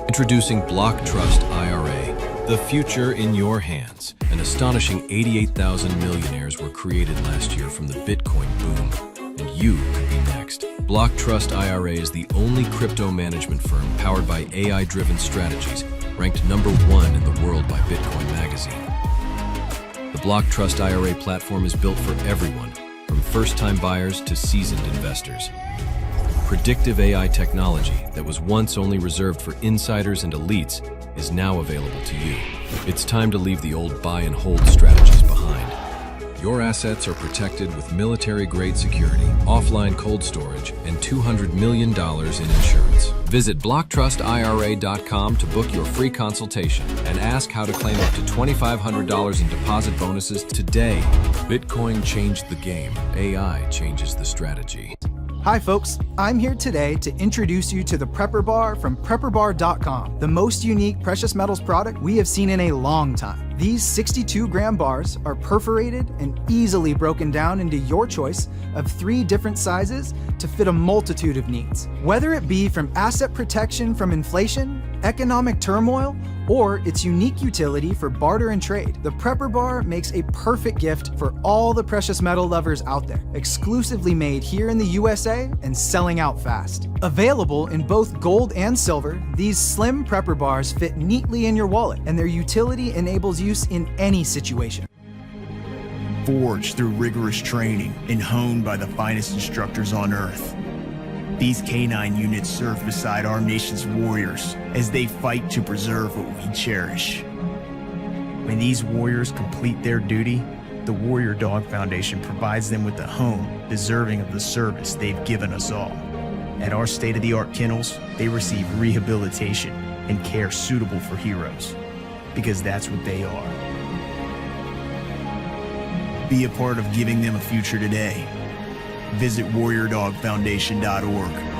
Introducing Block Trust IRA. The future in your hands. An astonishing 88,000 millionaires were created last year from the Bitcoin boom, and you could be next. Block Trust IRA is the only crypto management firm powered by AI-driven strategies, ranked #1 in the world by Bitcoin Magazine. The Block Trust IRA platform is built for everyone, from first-time buyers to seasoned investors. Predictive AI technology that was once only reserved for insiders and elites is now available to you. It's time to leave the old buy and hold strategies behind. Your assets are protected with military-grade security, offline cold storage, and $200 million in insurance. Visit BlockTrustIRA.com to book your free consultation and ask how to claim up to $2,500 in deposit bonuses today. Bitcoin changed the game. AI changes the strategy. Hi folks, I'm here today to introduce you to the Prepper Bar from PrepperBar.com, the most unique precious metals product we have seen in a long time. These 62-gram bars are perforated and easily broken down into your choice of 3 different sizes to fit a multitude of needs. Whether it be from asset protection from inflation, economic turmoil, or its unique utility for barter and trade, the Prepper Bar makes a perfect gift for all the precious metal lovers out there. Exclusively made here in the USA and selling out fast. Available in both gold and silver, these slim Prepper Bars fit neatly in your wallet, and their utility enables use in any situation. Forged through rigorous training and honed by the finest instructors on Earth, these K9 units serve beside our nation's warriors as they fight to preserve what we cherish. When these warriors complete their duty, the Warrior Dog Foundation provides them with a home deserving of the service they've given us all. At our state-of-the-art kennels, they receive rehabilitation and care suitable for heroes, because that's what they are. Be a part of giving them a future today. Visit WarriorDogFoundation.org.